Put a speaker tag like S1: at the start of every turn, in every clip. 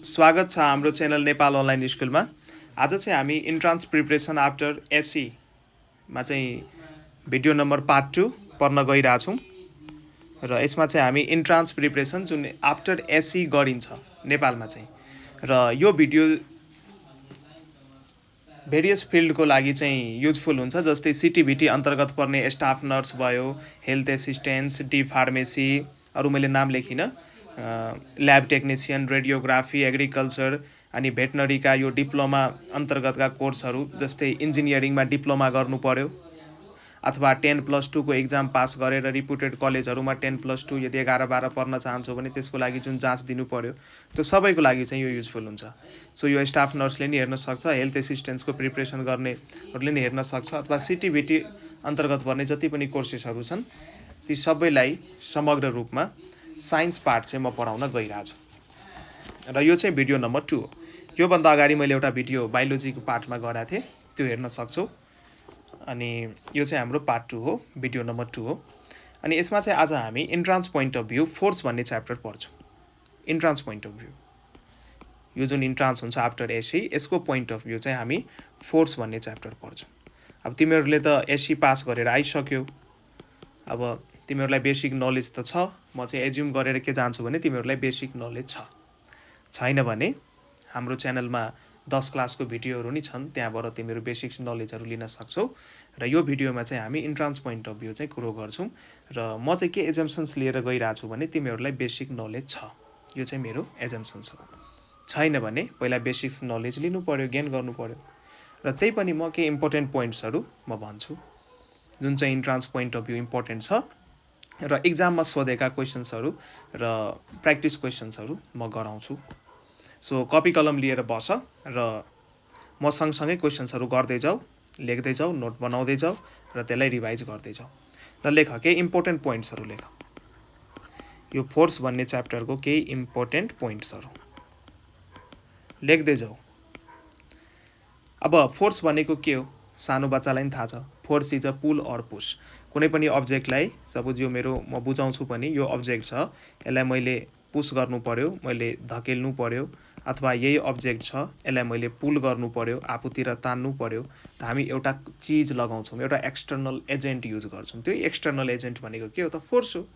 S1: स्वागत छ हाम्रो च्यानल नेपाल अनलाइन स्कुलमा। आज चाहिँ हामी इन्ट्रान्स प्रिपरेसन आफ्टर एससी मा चाहिँ भिडियो नम्बर पार्ट 2 पढ्न गइरहेछौँ र यसमा चाहिँ हामी इन्ट्रान्स प्रिपरेसन जुन आफ्टर एससी गरिन्छ नेपालमा चाहिँ र यो भिडियो भेरियस फिल्डको लागि चाहिँ युजफुल हुन्छ, जस्तै सिटिभिटी अन्तर्गत पर्ने स्टाफ नर्स भयो, हेल्थ एसिस्टेन्स, डी फार्मेसी, अरू मैले नाम लेखिनँ, ल्याब टेक्निसियन, रेडियोग्राफी, एग्रिकल्चर अनि भेटनरीका यो डिप्लोमा अन्तर्गतका कोर्सहरू, जस्तै इन्जिनियरिङमा डिप्लोमा गर्नु पर्यो अथवा 10+2 को एक्जाम पास गरेर रिपुटेड कलेजहरूमा 10+2 यदि 11-12 पढ्न चाहन्छौ भने त्यसको लागि जुन जाँच दिनु पर्यो त्यो सबैको लागि चाहिँ यो युजफुल हुन्छ। सो यो स्टाफ नर्सले नि हेर्न सक्छ, हेल्थ एसिस्टेन्सको प्रिपरेसन गर्नेहरूले नि हेर्न सक्छ, अथवा सिटिभिटी अन्तर्गत पर्ने जति पनि कोर्सेसहरू छन् ती सबैलाई समग्र रूपमा साइन्स पार्ट चाहिँ म पढाउन गइरहेछु र यो चाहिँ भिडियो नम्बर 2 हो। योभन्दा अगाडि मैले एउटा भिडियो बायोलोजीको पार्टमा गराएको थिएँ, त्यो हेर्न सक्छौ। अनि यो चाहिँ हाम्रो पार्ट 2 हो, भिडियो नम्बर 2 हो। अनि यसमा चाहिँ आज हामी entrance point of view force भन्ने च्याप्टर पढ्छौँ। इन्ट्रान्स पोइन्ट अफ भ्यू, यो जुन इन्ट्रान्स हुन्छ आफ्टर एससी, यसको पोइन्ट अफ भ्यू चाहिँ हामी फोर्स भन्ने च्याप्टर पढ्छौँ। अब तिमीहरूले त एससी पास गरेर आइसक्यौ, अब तिमीहरूलाई बेसिक नलेज त छ। म चाहिँ एज्युम गरेर के जान्छु भने तिमीहरूलाई बेसिक नलेज छैन भने हाम्रो च्यानलमा 10 क्लासको भिडियोहरू नि छन्, त्यहाँबाट तिमीहरू बेसिक नलेजहरू लिन सक्छौ। र यो भिडियोमा चाहिँ हामी इन्ट्रान्स पोइन्ट अफ भ्यू चाहिँ कुरो गर्छौँ र म चाहिँ के एजम्सन्स लिएर गइरहेको छु भने तिमीहरूलाई बेसिक नलेज छ, यो चाहिँ मेरो एजम्सन्स हो। छैन भने पहिला बेसिक्स नलेज लिनु पर्यो, गेन गर्नु पर्यो। र त्यही पनि म केही इम्पोर्टेन्ट पोइन्ट्सहरू म भन्छु जुन चाहिँ entrance point of view important छ र इक्जाममा सोधेका क्वेसन्सहरू र प्र्याक्टिस क्वेसन्सहरू म गराउँछु। सो कपी कलम लिएर बस र म सँगसँगै क्वेसन्सहरू गर्दै जाऊ, लेख्दै जाऊ, नोट बनाउँदै जाऊ र त्यसलाई रिभाइज गर्दै जाऊ। र लेख, केही इम्पोर्टेन्ट पोइन्ट्सहरू लेख, यो फोर्स भन्ने च्याप्टरको केही इम्पोर्टेन्ट पोइन्ट्सहरू लेख्दै जाऊ। अब फोर्स भनेको के हो सानो बच्चालाई पनि थाहा छ। Force is a pull or push. कुनै पनि अब्जेक्टलाई, सपोज यो मेरो म बुझाउँछु पनि, यो अब्जेक्ट छ, यसलाई मैले पुस गर्नु पर्यो, मैले धकेल्नु पर्यो, अथवा यही अब्जेक्ट छ यसलाई मैले पुल गर्नु पर्यो, आफूतिर तान्नु पर्यो, त हामी एउटा चिज लगाउँछौँ, एउटा एक्सटर्नल एजेन्ट युज गर्छौँ। त्यो एक्सटर्नल एजेन्ट भनेको के हो त? फोर्स हो।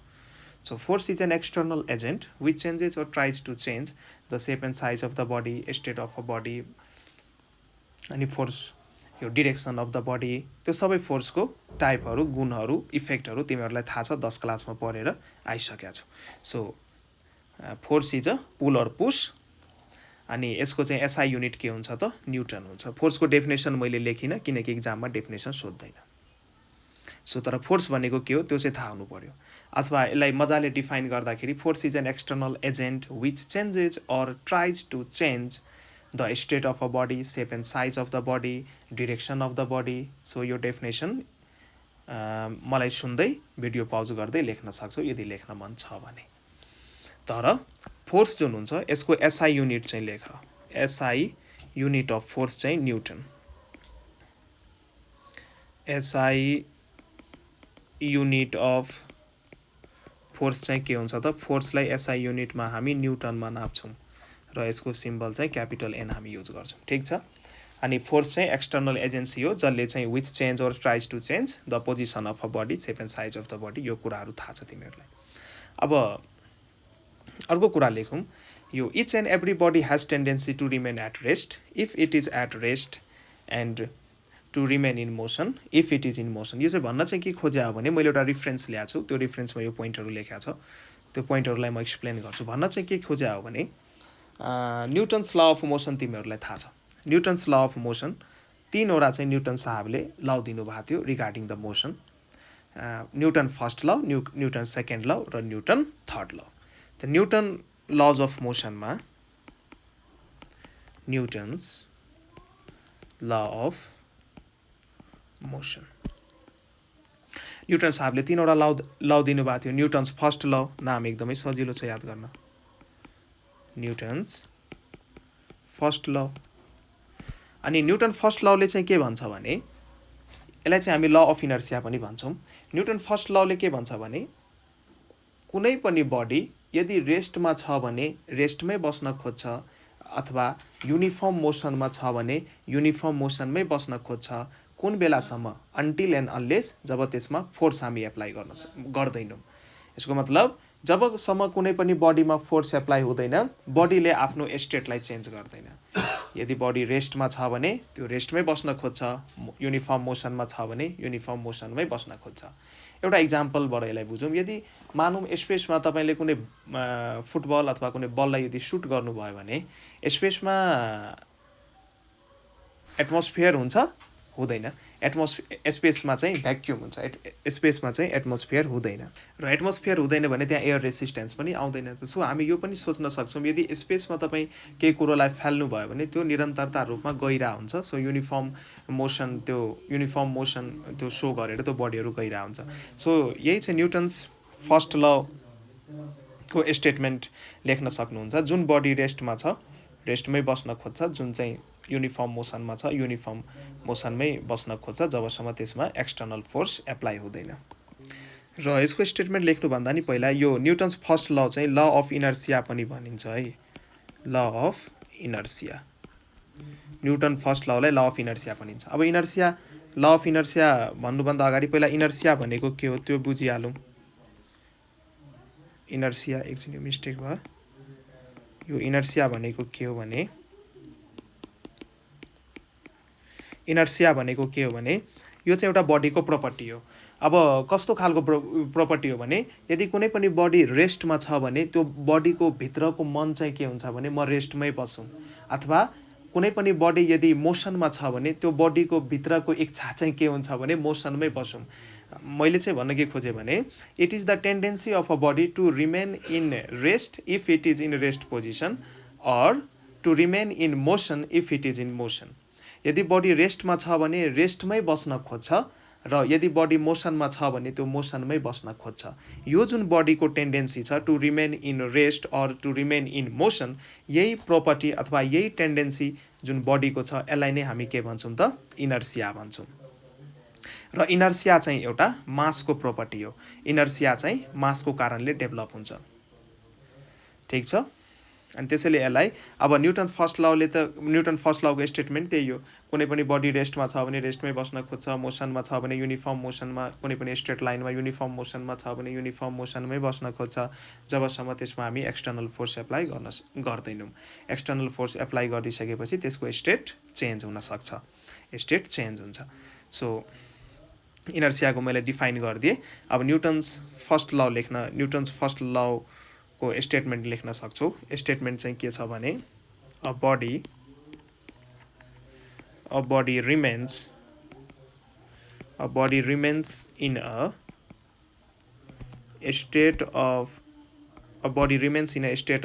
S1: So force is an external agent which changes or tries to change the shape and size of the body, state of a body, अनि फोर्स यो डिरेक्सन अफ द बडी, त्यो सबै फोर्सको टाइपहरू, गुणहरू, इफेक्टहरू तिमीहरूलाई थाहा छ, 10 क्लासमा पढेर आइसकेका छौ। So force is a pull or push. अनि यसको चाहिँ एसआई युनिट के हुन्छ त? न्युटन हुन्छ। फोर्सको डेफिनेसन मैले लेखिनँ किनकि इक्जाममा डेफिनेसन सोध्दैन। सो तर फोर्स भनेको के हो त्यो चाहिँ थाहा हुनु पर्यो। अथवा यसलाई मजाले डिफाइन गर्दाखेरि force is an external agent which changes or tries to change the state of a body, shape and size of the body, direction of the body. So यो डेफिनेसन मलाई सुन्दै भिडियो पज गर्दै लेख्न सक्छौ यदि लेख्न मन छ भने। तर फोर्स जुन हुन्छ यसको एसआई युनिट चाहिँ लेख। एसआई युनिट अफ फोर्स चाहिँ newton. SI unit of force चाहिँ के हुन्छ त? फोर्सलाई एसआई युनिटमा हामी न्युटनमा नाप्छौँ र यसको सिम्बल चाहिँ क्यापिटल एन हामी युज गर्छौँ। ठिक छ। अनि फोर्स चाहिँ एक्सटर्नल एजेन्सी हो जसले चाहिँ which change or tries to change the position of a body, shape and size of the body. यो कुराहरू थाहा छ तिमीहरूलाई। अब अर्को कुरा लेखौँ, यो each and every body has tendency to remain at rest if it is at rest and to remain in motion if it is in motion. यो चाहिँ भन्न चाहिँ के खोज्या हो भने मैले एउटा रिफरेन्स ल्याएको छु, त्यो रिफरेन्समा यो पोइन्टहरू लेखेको छ, त्यो पोइन्टहरूलाई म एक्सप्लेन गर्छु। भन्न चाहिँ के खोज्या हो भने न्युटन्स ल अफ मोसन तिमीहरूलाई थाहा छ। न्युटन्स ल अफ मोसन 3वटा चाहिँ न्युटन साहबले ल दिनुभएको थियो regarding the motion. Newton first law, Newton second law र न्युटन थर्ड ल। त न्युटन लज अफ मोसनमा Newton's law of motion, Newton साहबले 3वटा ल दिनुभएको थियो। न्युटन्स फर्स्ट ल, नाम एकदमै सजिलो छ याद गर्न, न्युटन्स फर्स्ट ल। अनि न्युटन फर्स्ट लले चाहिँ के भन्छ भने, यसलाई चाहिँ हामी ल अफ इनर्सिया पनि भन्छौँ। न्युटन फर्स्ट लले के भन्छ भने कुनै पनि बडी यदि रेस्टमा छ भने रेस्टमै बस्न खोज्छ, अथवा युनिफर्म मोसनमा छ भने युनिफर्म मोसनमै बस्न खोज्छ। कुन बेलासम्म? अन्टिल एन्ड अनलेस जब त्यसमा फोर्स हामी एप्लाई गर्दैनौँ। यसको मतलब जबसम्म कुनै पनि बडीमा फोर्स एप्लाई हुँदैन बडीले आफ्नो स्टेटलाई चेन्ज गर्दैन। यदि बडी रेस्टमा छ भने त्यो रेस्टमै बस्न खोज्छ, युनिफर्म मोसनमा छ भने युनिफर्म मोसनमै बस्न खोज्छ। एउटा इक्जाम्पलबाट यसलाई बुझौँ। यदि मानौँ स्पेसमा तपाईँले कुनै फुटबल अथवा कुनै बललाई यदि सुट गर्नुभयो भने स्पेसमा एटमोस्फियर हुन्छ? हुँदैन। स्पेसमा चाहिँ भ्याक्युम हुन्छ, स्पेसमा चाहिँ एटमोस्फियर हुँदैन र एटमोस्फियर हुँदैन भने त्यहाँ एयर रेसिस्टेन्स पनि आउँदैन। सो हामी यो पनि सोच्न सक्छौँ यदि स्पेसमा तपाईँ केही कुरोलाई फाल्नु भयो भने त्यो निरन्तरता रूपमा गइरहेको हुन्छ। सो युनिफर्म मोसन त्यो सो गरेर त्यो बडीहरू गइरहेको हुन्छ। सो यही चाहिँ न्युटन्स फर्स्ट ल को स्टेटमेन्ट लेख्न सक्नुहुन्छ। जुन बडी रेस्टमा छ रेस्टमै बस्न खोज्छ, जुन चाहिँ युनिफर्म मोसनमा छ युनिफर्म मोसनमै बस्न खोज्छ जबसम्म त्यसमा एक्सटर्नल फोर्स एप्लाई हुँदैन। र यसको स्टेटमेन्ट लेख्नुभन्दा नि पहिला यो न्युटन्स फर्स्ट ल चाहिँ ल अफ इनर्सिया पनि भनिन्छ है। Law of inertia, newton first ललाई ल अफ इनर्सिया भनिन्छ। अब इनर्सिया, ल अफ इनर्सिया भन्नुभन्दा अगाडि पहिला इनर्सिया भनेको के हो त्यो बुझिहालौँ। इनर्सिया, एकछिन मिस्टेक भयो। यो इनर्सिया भनेको के हो भने इनर्सिया भनेको के हो भने यो चाहिँ एउटा बडीको प्रपर्टी हो। अब कस्तो खालको प्रपर्टी हो भने यदि कुनै पनि बडी रेस्टमा छ भने त्यो बडीको भित्रको मन चाहिँ के हुन्छ भने म रेस्टमै बसौँ, अथवा कुनै पनि बडी यदि मोसनमा छ भने त्यो बडीको भित्रको इच्छा चाहिँ के हुन्छ भने मोसनमै बसौँ। मैले चाहिँ भन्न के खोजेँ भने it is the tendency of a body to remain in rest if it is in rest position or to remain in motion if it is in motion. यदि बडी रेस्टमा छ भने रेस्टमै बस्न खोज्छ र यदि बडी मोसनमा छ भने त्यो मोसनमै बस्न खोज्छ। यो जुन बडीको टेन्डेन्सी छ to remain in rest or to remain in motion, यही प्रोपर्टी अथवा यही टेन्डेन्सी जुन बडीको छ यसलाई नै हामी के भन्छौँ त? इनर्सिया भन्छौँ। र इनर्सिया चाहिँ एउटा मासको प्रोपर्टी हो। इनर्सिया चाहिँ मासको कारणले डेभलप हुन्छ। ठिक छ। अनि त्यसैले यसलाई अब न्युटन फर्स्ट लको स्टेटमेन्ट त्यही हो। कुनै पनि बडी रेस्टमा छ भने रेस्टमै बस्न खोज्छ, मोसनमा छ भने युनिफर्म मोसनमा, कुनै पनि स्ट्रेट लाइनमा युनिफर्म मोसनमा छ भने युनिफर्म मोसनमै बस्न खोज्छ जबसम्म त्यसमा हामी एक्सटर्नल फोर्स एप्लाई गर्दैनौँ। एक्सटर्नल फोर्स एप्लाई गरिसकेपछि त्यसको स्टेट चेन्ज हुन सक्छ, स्टेट चेन्ज हुन्छ। सो इनर्सियाको मैले डिफाइन गरिदिएँ। अब न्युटन्स फर्स्ट ल को स्टेटमेन्ट लेख्न सक्छौँ। स्टेटमेन्ट चाहिँ के छ भने a body remains in a state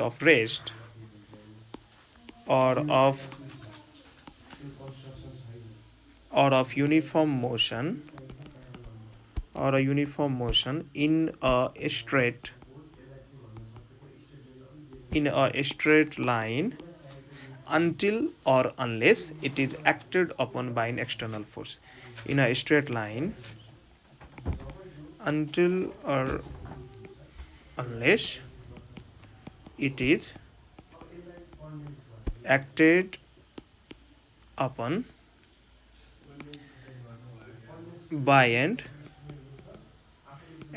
S1: of rest or of uniform motion in a straight line until or unless it is acted upon by an external force. In a straight line until or unless it is acted upon by an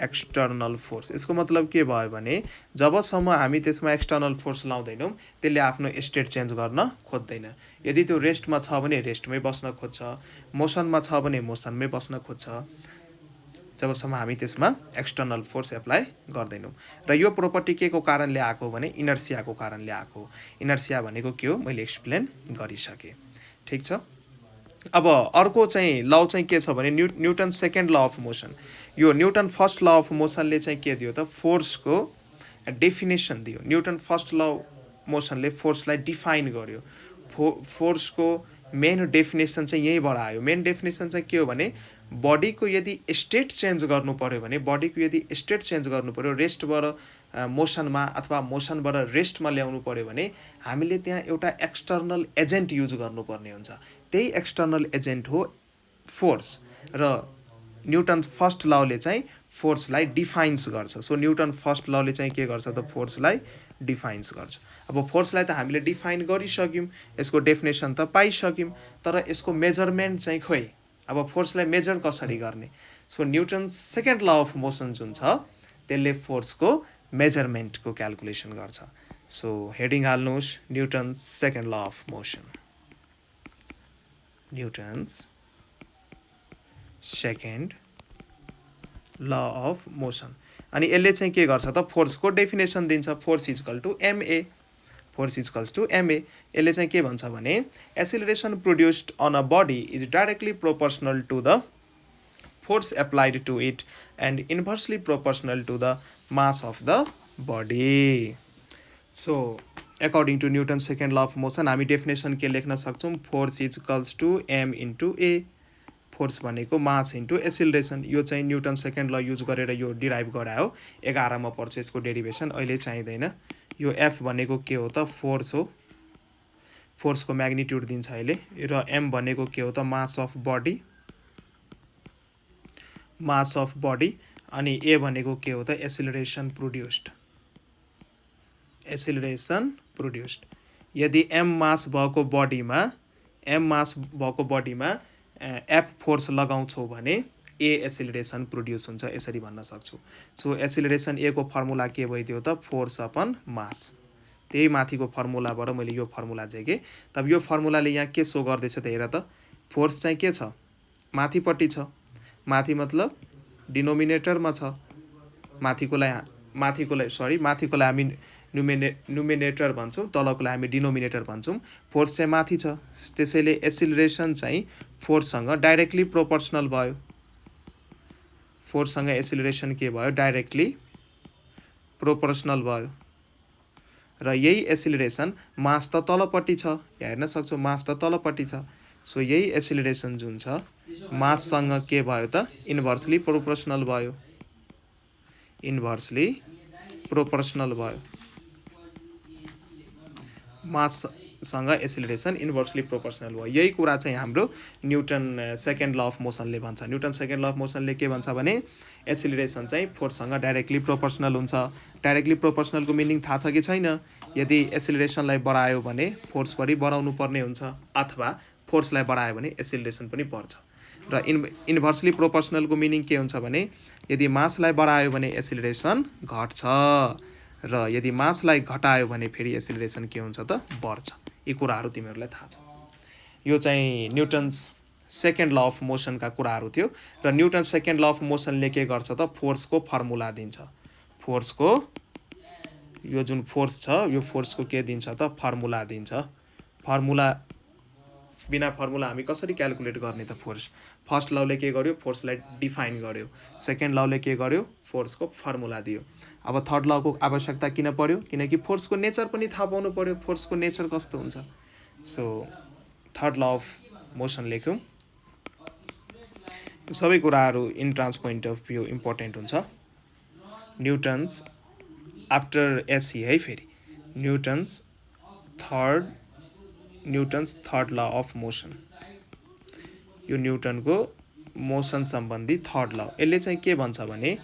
S1: external force. यसको मतलब के भयो भने जबसम्म हामी त्यसमा external force लाउँदैनौँ त्यसले आफ्नो स्टेट चेन्ज गर्न खोज्दैन। यदि त्यो रेस्टमा छ भने रेस्टमै बस्न खोज्छ, मोसनमा छ भने मोसनमै बस्न खोज्छ जबसम्म हामी त्यसमा एक्सटर्नल फोर्स एप्लाई गर्दैनौँ। र यो प्रोपर्टी के को कारणले आएको भने इनर्सियाको कारणले आएको। इनर्सिया भनेको के हो मैले एक्सप्लेन गरिसकेँ। ठिक छ। अब अर्को चाहिँ ल चाहिँ के छ भने Newton second law of motion. यो न्युटन फर्स्ट ल अफ मोसनले चाहिँ के दियो त फोर्सको डेफिनेसन दियो। न्युटन फर्स्ट ल मोसनले फोर्सलाई डिफाइन गर्यो। फोर्सको मेन डेफिनेसन चाहिँ यहीँबाट आयो। मेन डेफिनेसन चाहिँ के हो भने बडीको यदि स्टेट चेन्ज गर्नु पर्यो भने रेस्टबाट मोसनमा अथवा मोसनबाट रेस्टमा ल्याउनु पर्यो भने हामीले त्यहाँ एउटा एक्सटर्नल एजेन्ट युज गर्नुपर्ने हुन्छ। त्यही एक्सटर्नल एजेन्ट हो फोर्स। र न्युटन फर्स्ट लले चाहिँ फोर्सलाई डिफाइन्स गर्छ। सो न्युटन फर्स्ट लले चाहिँ के गर्छ त फोर्सलाई डिफाइन्स गर्छ। अब फोर्सलाई त हामीले डिफाइन गरिसक्यौँ, यसको डेफिनेसन त पाइसक्यौँ, तर यसको मेजरमेन्ट चाहिँ खोइ। अब फोर्सलाई मेजर कसरी गर्ने? So Newton's second law of motion जुन छ त्यसले फोर्सको मेजरमेन्टको क्यालकुलेसन गर्छ। सो हेडिङ हाल्नुहोस् Newton's second law of motion. Newton's second law of motion. अनि यसले चाहिँ के गर्छ त फोर्सको डेफिनेसन दिन्छ। Force equal to MA. Force equals to MA. यसले चाहिँ के भन्छ भने acceleration produced on a body is directly proportional to the force applied to it and inversely proportional to the mass of the body. So according to Newton second law of motion हामी definition के लेख्न सक्छौँ? Force equals to M into A. Force भनेको mass into एसिलरेसन। यो चाहिँ newton second ल use गरेर यो डिराइभ गरायो। 11 मा पर्छ यसको डेरिभेसन, अहिले चाहिँदैन। यो एफ भनेको के हो त? फोर्स हो। फोर्सको म्याग्निट्युड दिन्छ अहिले। र एम भनेको के हो त? Mass of body. Mass of body. अनि ए भनेको के हो त? Acceleration produced. Acceleration produced. यदि एम मास भएको बडीमा एफ फोर्स लगाउँछौँ भने ए एसिलरेसन प्रोड्युस हुन्छ, यसरी भन्न सक्छु। सो एसिलरेसन ए को फर्मुला के भइदियो त? फोर्स अपन मास। त्यही माथिको फर्मुलाबाट मैले यो फर्मुला झेकेँ। तब यो फर्मुलाले यहाँ के सो गर्दैछ त हेर त? फोर्स चाहिँ के छ? माथिपट्टि छ। माथि मतलब डिनोमिनेटरमा छ। माथिकोलाई हामी न्युमिनेटर भन्छौँ, तलकोलाई हामी डिनोमिनेटर भन्छौँ। फोर्स चाहिँ माथि छ, त्यसैले एसिलरेसन चाहिँ फोर्ससँग डाइरेक्टली प्रोपोर्सनल भयो। फोर्ससँग एसिलरेसन के भयो? डाइरेक्टली प्रोपोर्सनल भयो। र यही एसिलरेसन मास त तलपट्टि छ, यहाँ हेर्न सक्छौँ मास त तलपट्टि छ। सो यही एसिलरेसन जुन छ माससँग के भयो त? इन्भर्सली प्रोपोर्सनल भयो। इन्भर्सली प्रोपोर्सनल भयो। माससँग एसिलरेसन इन्भर्सली प्रोपोर्सनल भयो। यही कुरा चाहिँ हाम्रो न्युटन सेकेन्ड ल अफ मोसनले भन्छ। न्युटन सेकेन्ड ल अफ मोसनले के भन्छ भने एसिलरेसन चाहिँ फोर्ससँग डाइरेक्टली प्रोपोर्सनल हुन्छ। डाइरेक्टली प्रोपोर्सनलको मिनिङ थाहा छ कि छैन? यदि एसिलरेसनलाई बढायो भने फोर्स पनि बढाउनु पर्ने हुन्छ, अथवा फोर्सलाई बढायो भने एसिलरेसन पनि बढ्छ। र इन्भर्सली प्रोपोर्सनलको मिनिङ के हुन्छ भने यदि मासलाई बढायो भने एसिलरेसन घट्छ, र यदि मासलाई घटायो भने फेरि एसिलरेसन के हुन्छ त? बढ्छ। यी कुराहरू तिमीहरूलाई थाहा छ। यो चाहिँ न्युटन्स सेकेन्ड ल अफ मोसनका कुराहरू थियो। र न्युटन सेकेन्ड ल अफ मोसनले के गर्छ त? फोर्सको फर्मुला दिन्छ। फोर्सको यो जुन फोर्स छ यो फोर्सको के दिन्छ त? फर्मुला दिन्छ। बिना फर्मुला हामी कसरी क्यालकुलेट गर्ने त फोर्स? फर्स्ट लले के गर्यो? फोर्सलाई डिफाइन गर्यो। सेकेन्ड लले के गर्यो? फोर्सको फर्मुला दियो। अब थर्ड लको आवश्यकता किन पर्यो? किनकि फोर्सको नेचर पनि थाहा पाउनु पर्यो, फोर्सको नेचर कस्तो हुन्छ। So third law of motion लेख्यौँ। सबै कुराहरू in terms point of view important हुन्छ। न्युटन्स आफ्टर एससी है, फेरि Newton's third law of motion. यो न्युटनको मोसन सम्बन्धी थर्ड ल। यसले चाहिँ के भन्छ भने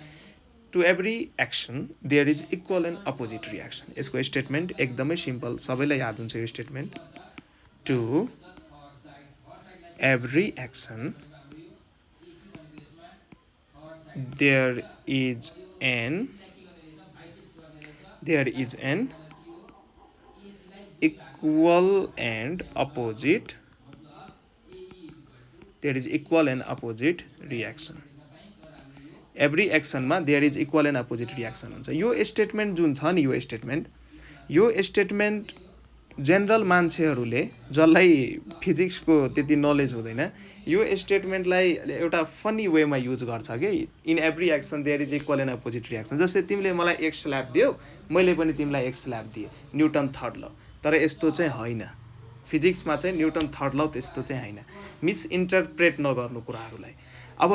S1: to every action there is equal and opposite reaction. यसको स्टेटमेन्ट एकदमै सिम्पल, सबैलाई याद हुन्छ यो statement. To every action there is an equal and opposite reaction. Every एक्सनमा there is equal and opposite reaction हुन्छ। यो स्टेटमेन्ट जुन छ नि, यो स्टेटमेन्ट जेनरल मान्छेहरूले जसलाई फिजिक्सको त्यति नलेज हुँदैन, यो स्टेटमेन्टलाई एउटा फनी वेमा युज गर्छ कि in every action there is equal and opposite reaction. जस्तै तिमीले मलाई एक स्ल्याब दियो, मैले पनि तिमीलाई एक स्ल्याब दिएँ, न्युटन थर्ड ल। तर यस्तो चाहिँ होइन, फिजिक्समा चाहिँ न्युटन थर्ड ल त्यस्तो चाहिँ होइन। मिसइन्टरप्रेट नगर्नु कुराहरूलाई। अब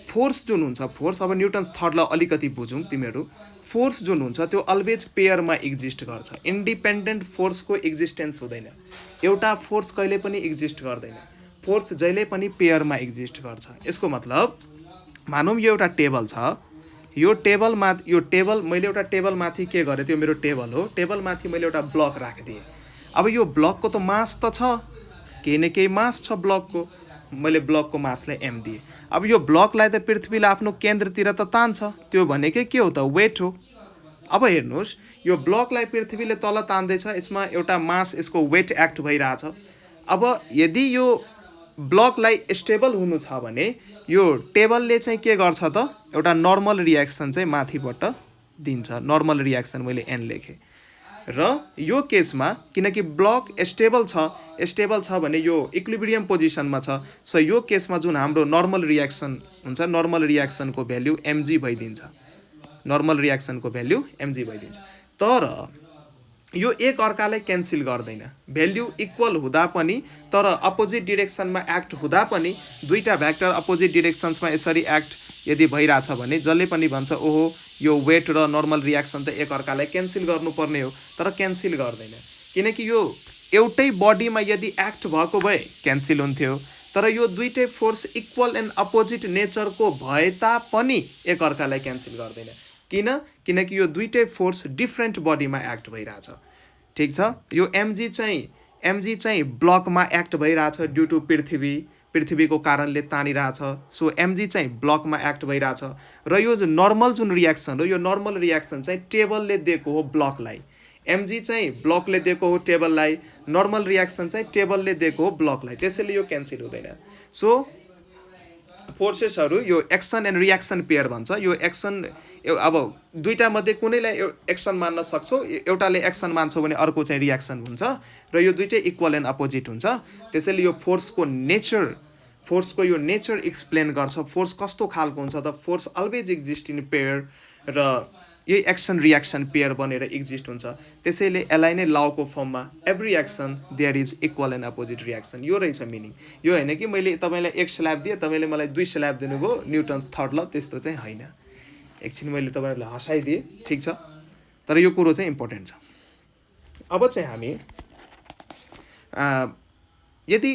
S1: फोर्स जुन हुन्छ, फोर्स अब न्युटन थर्ड ल अलिकति बुझौँ तिमीहरू। फोर्स जुन हुन्छ त्यो अलवेज पेयरमा एक्जिस्ट गर्छ। इन्डिपेन्डेन्ट फोर्सको एक्जिस्टेन्स हुँदैन। एउटा फोर्स कहिले पनि एक्जिस्ट गर्दैन। फोर्स जहिले पनि पेयरमा एक्जिस्ट गर्छ। यसको मतलब मानौँ यो एउटा टेबल छ, यो टेबल मैले एउटा टेबल माथि के गरेँ, त्यो मेरो टेबल हो, टेबल माथि मैले एउटा ब्लक राखिदिएँ। अब यो ब्लकको त मास त छ, केही न केही मास छ ब्लकको, मैले ब्लकको मासलाई एम दिएँ। अब यो ब्लकलाई त पृथ्वीले आफ्नो केन्द्रतिर त तान्छ, त्यो भनेकै के हो त, वेट हो। अब हेर्नुहोस्, यो ब्लकलाई पृथ्वीले तल तान्दैछ, यसमा एउटा मास, यसको वेट एक्ट भइरहेछ। अब यदि यो ब्लकलाई स्टेबल हुनु छ भने यो टेबलले चाहिँ के गर्छ त, एउटा नर्मल रियाक्सन चाहिँ माथिबाट दिन्छ। नर्मल रियाक्सन मैले एन लेखेँ। र यो केसमा किनकि ब्लक स्टेबल छ भने यो इक्विलिब्रियम पोजिसनमा छ, सो यो केसमा जुन हाम्रो नर्मल रियाक्सन हुन्छ, नर्मल रियाक्सनको भ्याल्यु एमजी भइदिन्छ। नर्मल रियाक्सनको भ्याल्यु एमजी भइदिन्छ। तर यो एक अर्कालाई क्यान्सल गर्दैन, भ्याल्यु इक्वल हुँदा पनि, तर अपोजिट डिरेक्सनमा एक्ट हुँदा पनि, दुईटा भ्याक्टर अपोजिट डिरेक्सन्समा यसरी एक्ट यदि भइरहेछ भने जसले पनि भन्छ ओहो यो वेट र नर्मल रियाक्सन त एक अर्कालाई क्यान्सल गर्नुपर्ने हो, तर क्यान्सल गर्दैन। किनकि यो एउटै बडीमा यदि एक्ट भएको भए क्यान्सल हुन्थ्यो, तर यो दुईटै फोर्स इक्वल एन्ड अपोजिट नेचरको भए तापनि एक अर्कालाई क्यान्सल गर्दैन। किनकि यो दुईटै फोर्स डिफ्रेन्ट बडीमा एक्ट भइरहेछ। ठिक छ, यो एमजी चाहिँ ब्लकमा एक्ट भइरहेछ ड्यु टु पृथ्वीको कारणले तानिरहेछ, सो एमजी चाहिँ ब्लकमा एक्ट भइरहेछ। र यो नर्मल जुन रियाक्सन हो, यो नर्मल रियाक्सन चाहिँ टेबलले दिएको हो ब्लकलाई, एमजी चाहिँ ब्लकले दिएको हो टेबललाई, नर्मल रियाक्सन चाहिँ टेबलले दिएको हो ब्लकलाई, त्यसैले यो क्यान्सल हुँदैन। सो फोर्सेसहरू यो एक्सन एन्ड रियाक्सन पेयर भन्छ। यो एक्सन, अब दुईटा मध्ये कुनैलाई एक्सन मान्न सक्छौ, एउटाले एक्सन मान्छौ भने अर्को चाहिँ रियाक्सन हुन्छ, र यो दुईटै इक्वल एन्ड अपोजिट हुन्छ। त्यसैले यो फोर्सको यो नेचर एक्सप्लेन गर्छ, फोर्स कस्तो खालको हुन्छ त, force always exist in pair, र यही एक्सन रियाक्सन पेयर बनेर एक्जिस्ट हुन्छ। त्यसैले यसलाई नै लको फर्ममा every action there is equal and opposite reaction, यो रहेछ मिनिङ। यो होइन कि मैले तपाईँलाई एक स्ल्याब दिएँ, तपाईँले मलाई 2 स्ल्याब दिनुभयो, न्युटन्स थर्ड ल, त्यस्तो चाहिँ होइन। एकछिन मैले तपाईँहरूलाई हँसाइदिएँ, ठिक छ, तर यो कुरो चाहिँ इम्पोर्टेन्ट छ। अब चाहिँ हामी यदि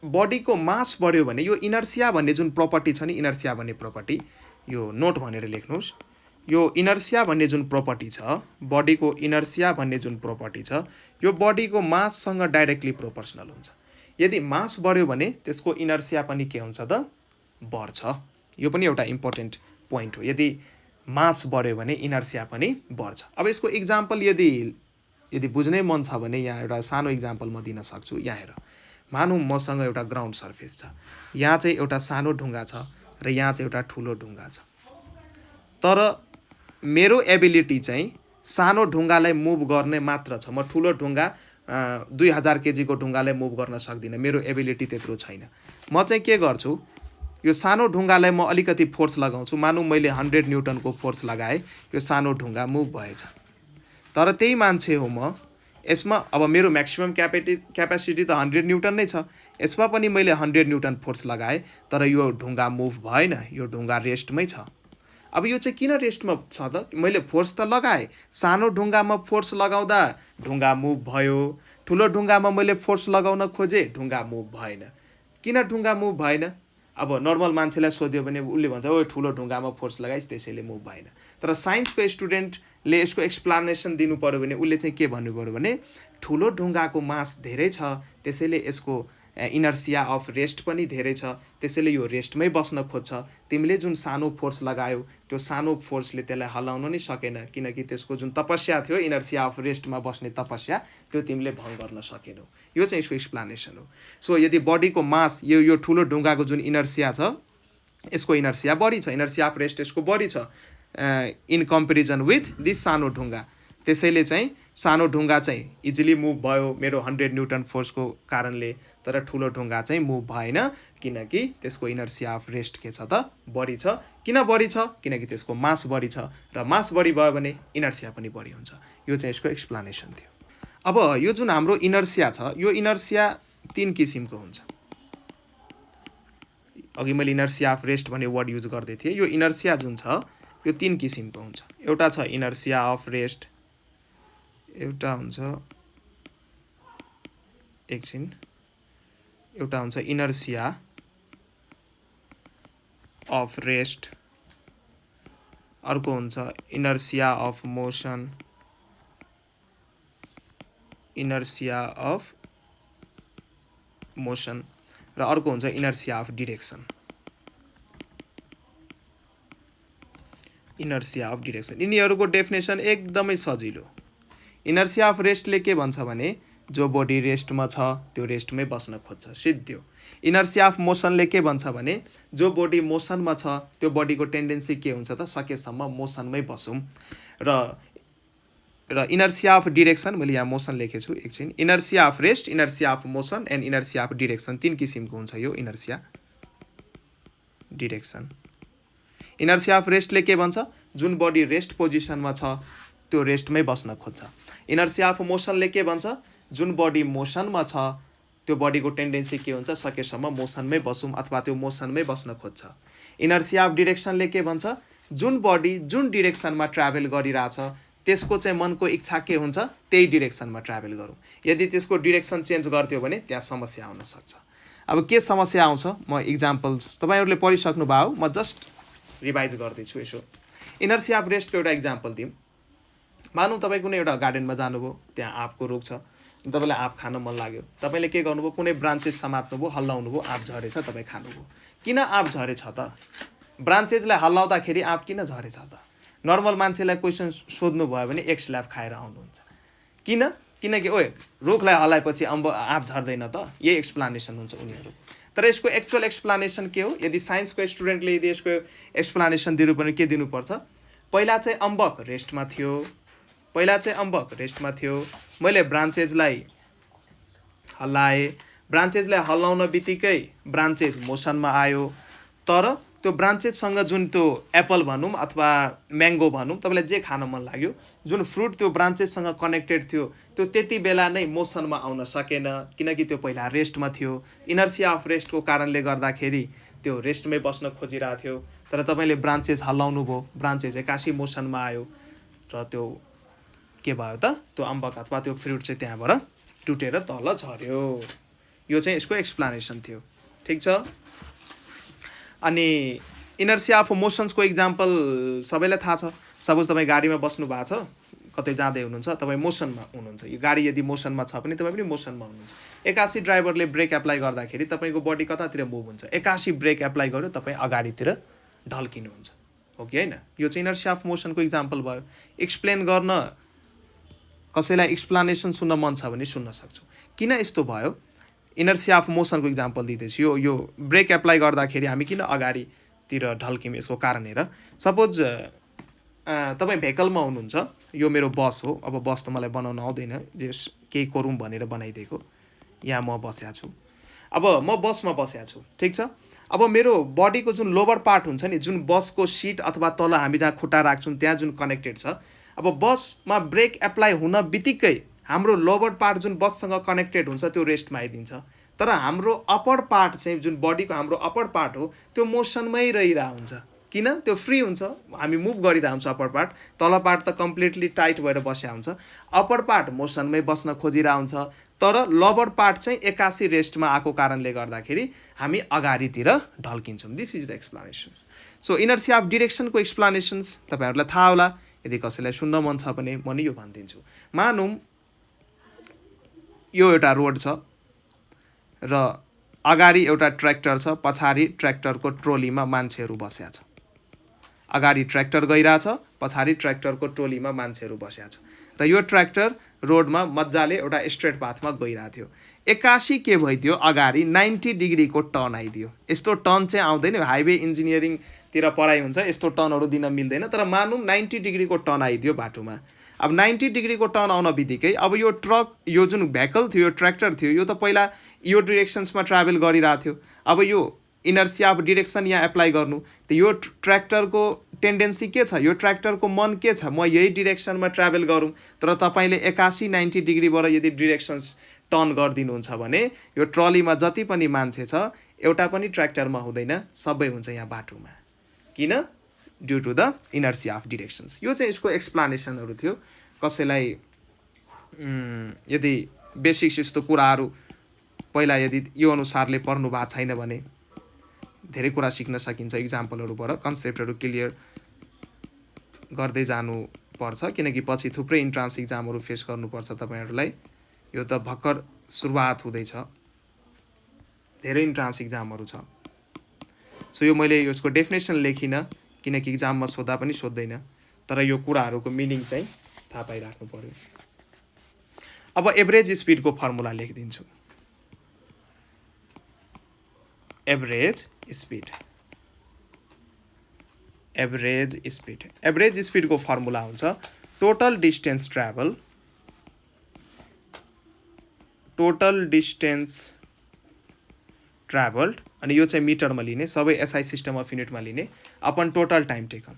S1: बडीको मास बढ्यो भने यो इनर्सिया भन्ने जुन प्रपर्टी छ नि, इनर्सिया भन्ने प्रपर्टी, यो नोट भनेर लेख्नुहोस्। यो इनर्सिया भन्ने जुन प्रपर्टी छ, बडीको इनर्सिया भन्ने जुन प्रपर्टी छ, यो बडीको माससँग डाइरेक्टली प्रोपोर्सनल हुन्छ। यदि मास बढ्यो भने त्यसको इनर्सिया पनि के हुन्छ त, बढ्छ। यो पनि एउटा इम्पोर्टेन्ट पोइन्ट हो, यदि मास बढ्यो भने इनर्सिया पनि बढ्छ। अब यसको इक्जाम्पल यदि बुझ्नै मन छ भने यहाँ एउटा सानो इक्जाम्पल म दिन सक्छु। यहाँ हेर, मानौँ मसँग एउटा ग्राउन्ड सर्फेस छ, यहाँ चाहिँ एउटा सानो ढुङ्गा छ र यहाँ चाहिँ एउटा ठुलो ढुङ्गा छ, तर मेरो एबिलिटी चाहिँ सानो ढुङ्गालाई मुभ गर्ने मात्र छ। म ठुलो ढुङ्गा 2000 केजीको ढुङ्गालाई मुभ गर्न सक्दिनँ, मेरो एबिलिटी त्यत्रो छैन। म चाहिँ के गर्छु, यो सानो ढुङ्गालाई म अलिकति फोर्स लगाउँछु, मानौँ मैले 100 न्युटनको फोर्स लगाएँ, यो सानो ढुङ्गा मुभ भएछ। तर त्यही मान्छे हो म, यसमा अब मेरो म्याक्सिमम क्यापेसिटी त 100 न्युटन नै छ, यसमा पनि मैले 100 न्युटन फोर्स लगाएँ, तर यो ढुङ्गा मुभ भएन, यो ढुङ्गा रेस्टमै छ। अब यो चाहिँ किन रेस्टमा छ त, मैले फोर्स त लगाएँ, सानो ढुङ्गामा फोर्स लगाउँदा ढुङ्गा मुभ भयो, ठुलो ढुङ्गामा मैले फोर्स लगाउन खोजेँ, ढुङ्गा मुभ भएन। किन ढुङ्गा मुभ भएन? अब नर्मल मान्छेलाई सोध्यो भने उसले भन्छ ओ ठुलो ढुङ्गामा फोर्स लगाइस् त्यसैले मुभ भएन। तर साइन्सको स्टुडेन्टले यसको एक्सप्लानेसन दिनु पऱ्यो भने उसले चाहिँ के भन्नु पऱ्यो भने ठुलो ढुङ्गाको मास धेरै छ, त्यसैले यसको इनर्सिया अफ रेस्ट पनि धेरै छ, त्यसैले यो रेस्टमै बस्न खोज्छ। तिमीले जुन सानो फोर्स लगायौ त्यो सानो फोर्सले त्यसलाई हल्लाउन नै सकेन, किनकि त्यसको जुन तपस्या थियो इनर्सिया अफ रेस्टमा बस्ने तपस्या, त्यो तिमीले भङ्ग गर्न सकेनौ। यो चाहिँ यसको एक्सप्लानेसन हो। सो यदि बडीको मास यो ठुलो ढुङ्गाको जुन इनर्सिया छ, यसको इनर्सिया बढी छ, इनर्सिया अफ रेस्ट यसको बढी छ इन कम्पेरिजन विथ दिस सानो ढुङ्गा। त्यसैले चाहिँ सानो ढुङ्गा चाहिँ इजिली मुभ भयो मेरो 100 न्युटन फोर्सको कारणले, तर ठुलो ढुङ्गा चाहिँ मुभ भएन, किनकि त्यसको इनर्सिया अफ रेस्ट के छ त, बढी छ। किन बढी छ? किनकि त्यसको मास बढी छ, र मास बढी भयो भने इनर्सिया पनि बढी हुन्छ। यो चाहिँ यसको एक्सप्लानेसन थियो। अब यो जुन हाम्रो इनर्सिया छ, यो इनर्सिया 3 किसिमको हुन्छ। अघि मैले इनर्सिया अफ रेस्ट भन्ने वर्ड युज गर्दै थिएँ। यो इनर्सिया जुन छ यो 3 किसिमको हुन्छ। एउटा छ इनर्सिया अफ रेस्ट, एउटा हुन्छ एउटा हुन्छ इनर्सिया अफ रेस्ट, अर्को हुन्छ inertia of motion, inertia of motion र अर्को हुन्छ inertia of direction, inertia of direction. यिनीहरूको डेफिनेसन एकदमै सजिलो। इनर्सिया अफ रेस्टले के भन्छ भने जो बडी रेस्टमा छ त्यो रेस्टमै बस्न खोज्छ, सिद्धो। इनर्सिया अफ मोसनले के भन्छ भने जो बडी मोसनमा छ त्यो बडीको टेन्डेन्सी के हुन्छ त सकेसम्म मोसनमै बसौँ। र इनर्सिया अफ डिरेक्सन, मैले यहाँ मोसन लेखेछु एकछिन, inertia of rest, inertia of motion and inertia of direction, 3 किसिमको हुन्छ यो इनर्सिया डिरेक्सन। इनर्सिया अफ रेस्टले के भन्छ जुन बडी रेस्ट पोजिसनमा छ त्यो रेस्टमै बस्न खोज्छ। इनर्सिया अफ मोसनले के भन्छ जुन बडी मोसनमा छ त्यो बडीको टेन्डेन्सी के हुन्छ सकेसम्म मोसनमै बसौँ अथवा त्यो मोसनमै बस्न खोज्छ। इनर्सिया अफ डिरेक्सनले के भन्छ जुन बडी जुन डिरेक्सनमा ट्राभल गरिरहेछ त्यसको चाहिँ मनको इच्छा के हुन्छ त्यही डिरेक्सनमा ट्राभल गरौँ। यदि त्यसको डिरेक्सन चेन्ज गर्थ्यो भने त्यहाँ समस्या आउन सक्छ। अब के समस्या आउँछ म इक्जाम्पल्स तपाईँहरूले पढिसक्नु भयो, म जस्ट रिभाइज गर्दैछु यसो। इनर्सिया अफ रेस्टको एउटा इक्जाम्पल दिउँ। मानौँ तपाईँ कुनै एउटा गार्डनमा जानुभयो, त्यहाँ आँपको रुख छ, तपाईँलाई आँप खान मन लाग्यो, तपाईँले के गर्नुभयो कुनै ब्रान्चेस समात्नुभयो, हल्लाउनुभयो, आँप झरेछ, तपाईँ खानुभयो। किन आँप झरेछ त? ब्रान्चेसलाई हल्लाउँदाखेरि आँप किन झरेछ त? नर्मल मान्छेलाई क्वेसन सोध्नु भयो भने एक स्ल्याब खाएर आउनुहुन्छ। किन? किनकि ओए रुखलाई हल्लाएपछि आँप झर्दैन त, यही एक्सप्लानेसन हुन्छ उनीहरूको। तर यसको एक्चुअल एक्सप्लानेसन के हो? यदि साइन्सको स्टुडेन्टले यदि यसको एक्सप्लानेसन दिनु पर्ने के दिनुपर्छ? पहिला चाहिँ अम्बक रेस्टमा थियो, पहिला चाहिँ अम्बक रेस्टमा थियो, मैले ब्रान्चेजलाई हल्लाएँ, ब्रान्चेजलाई हल्लाउन बित्तिकै ब्रान्चेज मोसनमा आयो, तर त्यो ब्रान्चेजसँग जुन त्यो एप्पल भनौँ अथवा म्याङ्गो भनौँ, तपाईँलाई जे खान मन लाग्यो, जुन फ्रुट त्यो ब्रान्चेससँग कनेक्टेड थियो त्यो त्यति बेला नै मोसनमा आउन सकेन किनकि त्यो पहिला रेस्टमा थियो। इनर्सिया अफ रेस्टको कारणले गर्दाखेरि त्यो रेस्टमै बस्न खोजिरहेको थियो, तर तपाईँले ब्रान्चेस हल्लाउनु भयो, ब्रान्चेस एक्कासी मोसनमा आयो र त्यो के भयो त त्यो अम्बक अथवा त्यो फ्रुट चाहिँ त्यहाँबाट टुटेर तल झर्यो। यो चाहिँ यसको एक्सप्लानेसन थियो। ठिक छ। अनि इनर्सिया अफ मोसन्सको इक्जाम्पल सबैलाई थाहा छ। सपोज तपाईँ गाडीमा बस्नु भएको छ, कतै जाँदै हुनुहुन्छ, तपाईँ मोसनमा हुनुहुन्छ, यो गाडी यदि मोसनमा छ भने तपाईँ पनि मोसनमा हुनुहुन्छ। एक्कासी ड्राइभरले ब्रेक एप्लाई गर्दाखेरि तपाईँको बडी कतातिर मुभ हुन्छ, एक्कासी ब्रेक एप्लाई गर्यो तपाईँ अगाडितिर ढल्किनुहुन्छ, हो कि होइन? यो चाहिँ इनर्सिया अफ मोसनको इक्जाम्पल भयो। एक्सप्लेन गर्न कसैलाई एक्सप्लानेसन सुन्न मन छ भने सुन्न सक्छौँ। किन यस्तो भयो? इनर्सिया अफ मोसनको इक्जाम्पल दिँदैछु। यो ब्रेक एप्लाई गर्दाखेरि हामी किन अगाडितिर ढल्क्यौँ यसको कारण हेर। सपोज तपाईँ भेहिकलमा हुनुहुन्छ, यो मेरो बस हो, अब बस त मलाई बनाउन आउँदैन, जे केही गरौँ भनेर बनाइदिएको, यहाँ म बसेको छु। अब म बसमा बसेको छु, ठिक छ। अब मेरो बडीको जुन लोवर पार्ट हुन्छ नि, जुन बसको सिट अथवा तल हामी जहाँ खुट्टा राख्छौँ त्यहाँ जुन कनेक्टेड छ, अब बसमा ब्रेक एप्लाई हुन बित्तिकै हाम्रो लोवर पार्ट जुन बससँग कनेक्टेड हुन्छ त्यो रेस्टमा आइदिन्छ, तर हाम्रो अप्पर पार्ट चाहिँ जुन बडीको हाम्रो अप्पर पार्ट हो त्यो मोसनमै रहिरहेको हुन्छ। किन? त्यो फ्री हुन्छ, हामी मुभ गरिरहेको हुन्छ अप्पर पार्ट, तल पार्ट त कम्प्लिटली टाइट भएर बसेको हुन्छ, अप्पर पार्ट मोसनमै बस्न खोजिरहेको हुन्छ, तर लोवर पार्ट चाहिँ एक्कासी रेस्टमा आएको कारणले गर्दाखेरि हामी अगाडितिर ढल्किन्छौँ। This is the explanation. So inertia of डिरेक्सनको एक्सप्लानेसन्स तपाईँहरूलाई थाहा होला। यदि कसैलाई सुन्न मन छ भने म नि यो भनिदिन्छु। मानौँ यो एउटा रोड छ र अगाडि एउटा ट्र्याक्टर छ, पछाडि ट्र्याक्टरको ट्रोलीमा मान्छेहरू बसेका छ। अगाडि ट्र्याक्टर गइरहेछ, पछाडि ट्र्याक्टरको ट्रोलीमा मान्छेहरू बसेका छ र यो ट्र्याक्टर रोडमा मजाले एउटा स्ट्रेट पाथमा गइरहेको थियो। एक्कासी के भइदियो, अगाडि 90 डिग्रीको टर्न आइदियो। यस्तो टर्न चाहिँ आउँदैन, हाइवे इन्जिनियरिङतिर पढाइ हुन्छ, यस्तो टर्नहरू दिन मिल्दैन, तर मानौँ 90 डिग्रीको टर्न आइदियो बाटोमा। अब 90 डिग्रीको टर्न आउन बित्तिकै अब यो ट्रक, यो जुन भेहिकल थियो, यो ट्र्याक्टर थियो, यो त पहिला यो डिरेक्सन्समा ट्राभल गरिरहेको थियो। अब यो इनर्सिया अफ डिरेक्सन यहाँ एप्लाई गर्नु, त यो ट्र्याक्टरको टेन्डेन्सी के छ, यो ट्र्याक्टरको मन के छ, म यही डिरेक्सनमा ट्राभल गरौँ, तर तपाईँले एक्कासी 90 डिग्रीबाट यदि डिरेक्सन्स टर्न गरिदिनुहुन्छ भने यो ट्रलीमा जति पनि मान्छे छ एउटा पनि ट्र्याक्टरमा हुँदैन, सबै हुन्छ यहाँ बाटोमा। किन? Due to the inertia of directions. यो चाहिँ यसको एक्सप्लानेसनहरू थियो। कसैलाई यदि बेसिक्स यस्तो कुराहरू पहिला यदि यो अनुसारले पढ्नु भएको छैन भने धेरै कुरा सिक्न सकिन्छ इक्जाम्पलहरूबाट, कन्सेप्टहरू क्लियर गर्दै जानुपर्छ किनकि पछि थुप्रै इन्ट्रान्स इक्जामहरू फेस गर्नुपर्छ तपाईहरुलाई। यो त भर्खर सुरुवात हुँदैछ, धेरै इन्ट्रान्स इक्जामहरू छ। सो यो मैले यसको डेफिनेसन लेखिनँ किनकि इक्जाममा सोध्दा पनि सोध्दैन, तर यो कुराहरूको मिनिङ चाहिँ थाहा पाइराख्नु पर्यो। अब एभरेज स्पिडको फर्मुला लेखिदिन्छु। एभरेज स्पिड, एभरेज स्पिडको फर्मुला हुन्छ टोटल डिस्टेन्स ट्राभल्ड अनि यो चाहिँ मिटरमा लिने, सबै एसआई सिस्टम अफ युनिटमा लिने, अपन टोटल टाइम टेकन।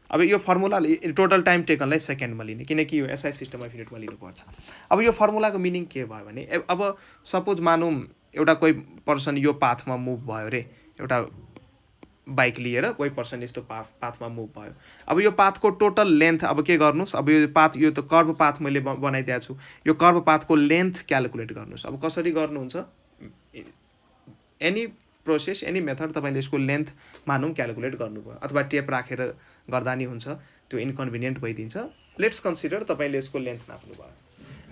S1: अब यो फर्मुलाले टोटल टाइम टेकनलाई सेकेन्डमा लिने किनकि यो एसआई सिस्टम अफ युनिटमा लिनुपर्छ। अब यो फर्मुलाको मिनिङ के भयो भने अब सपोज मानौँ एउटा कोही पर्सन यो पाथमा मुभ भयो रे, एउटा बाइक लिएर कोही पर्सन यस्तो पाथमा मुभ भयो। अब यो पाथको टोटल लेन्थ अब के गर्नुस्, अब यो पाथ यो त कर्भ पाथ मैले बनाइदिएको छु, यो कर्भ पाथको लेन्थ क्यालकुलेट गर्नुस्। अब कसरी गर्नुहुन्छ, एनी प्रोसेस एनी मेथड तपाईँले यसको लेन्थ मानौँ क्यालकुलेट गर्नुभयो अथवा टेप राखेर गर्दा नि हुन्छ, त्यो इन्कन्भिनियन्ट भइदिन्छ। लेट्स कन्सिडर तपाईँले यसको लेन्थ नाप्नुभयो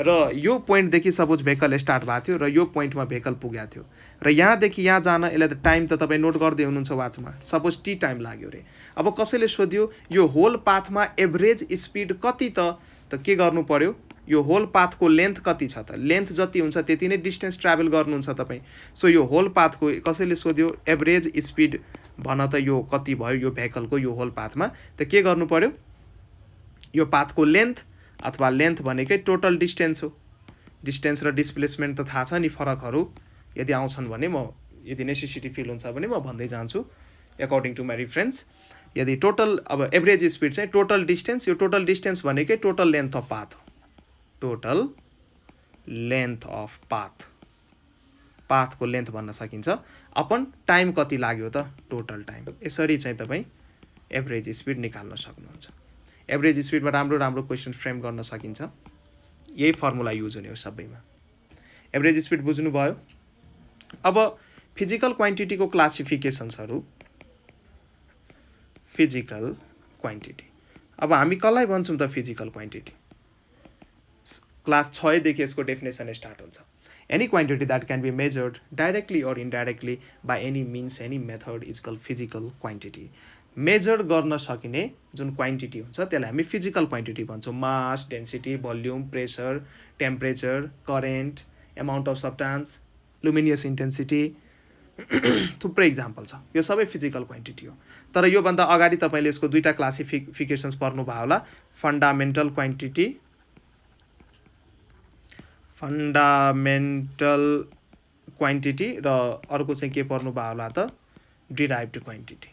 S1: र यो पोइन्टदेखि सपोज भेहिकल स्टार्ट भएको थियो र यो पोइन्टमा भेहिकल पुगेको थियो र यहाँदेखि यहाँ जान यसलाई त टाइम त तपाईँ नोट गर्दै हुनुहुन्छ वाचमा, सपोज टी टाइम लाग्यो रे। अब कसैले सोध्यो यो होल पाथमा एभरेज स्पिड कति त के गर्नु पर्यो, यो होल पाथको लेन्थ कति छ त, लेन्थ जति हुन्छ त्यति नै डिस्टेन्स ट्राभल गर्नुहुन्छ तपाईँ। सो यो होल पाथको कसैले सोध्यो एभरेज स्पिड भन त यो कति भयो यो भेहिकलको यो होल पाथमा, त के गर्नु पर्यो, यो पाथको लेन्थ अथवा लेन्थ भनेकै टोटल डिस्टेन्स हो। डिस्टेन्स र डिस्प्लेसमेन्ट त थाहा छ नि फरकहरू, यदि आउँछन् भने म यदि नेसेसिटी फिल हुन्छ भने म भन्दै जान्छु एकर्डिङ टु माई रिफरेन्स। यदि टोटल अब एभरेज स्पिड चाहिँ टोटल डिस्टेन्स, यो टोटल डिस्टेन्स भनेकै टोटल लेन्थ अफ पाथ हो, टोटल लेन्थ अफ पाथको लेन्थ भन्न सकिन्छ अपन टाइम कति लाग्यो त, टोटल टाइम। यसरी चाहिँ तपाईँ एभरेज स्पिड निकाल्न सक्नुहुन्छ। एभरेज स्पिडमा राम्रो राम्रो क्वेसन फ्रेम गर्न सकिन्छ, यही फर्मुला युज हुने हो सबैमा। एभरेज स्पिड बुझ्नुभयो। अब फिजिकल क्वान्टिटीको क्लासिफिकेसन्सहरू, फिजिकल क्वान्टिटी अब हामी कसलाई भन्छौँ त फिजिकल क्वान्टिटी, क्लास 6 देखि यसको डेफिनेसन स्टार्ट हुन्छ। Any quantity that can be measured directly or indirectly by any means any method is called physical quantity. Measure गर्न सकिने जुन क्वान्टिटी हुन्छ त्यसलाई हामी फिजिकल क्वान्टिटी भन्छौँ। Mass, density, volume, pressure, temperature, current, amount of substance, luminous intensity, थुप्रै example छ। यो सबै फिजिकल क्वान्टिटी हो। तर योभन्दा अगाडि तपाईँले यसको दुईवटा क्लासिफिकेसन्स पढ्नुभयो होला, फन्डामेन्टल क्वान्टिटी र अर्को चाहिँ के पढ्नुभयो होला त डिराइभ्ड क्वान्टिटी।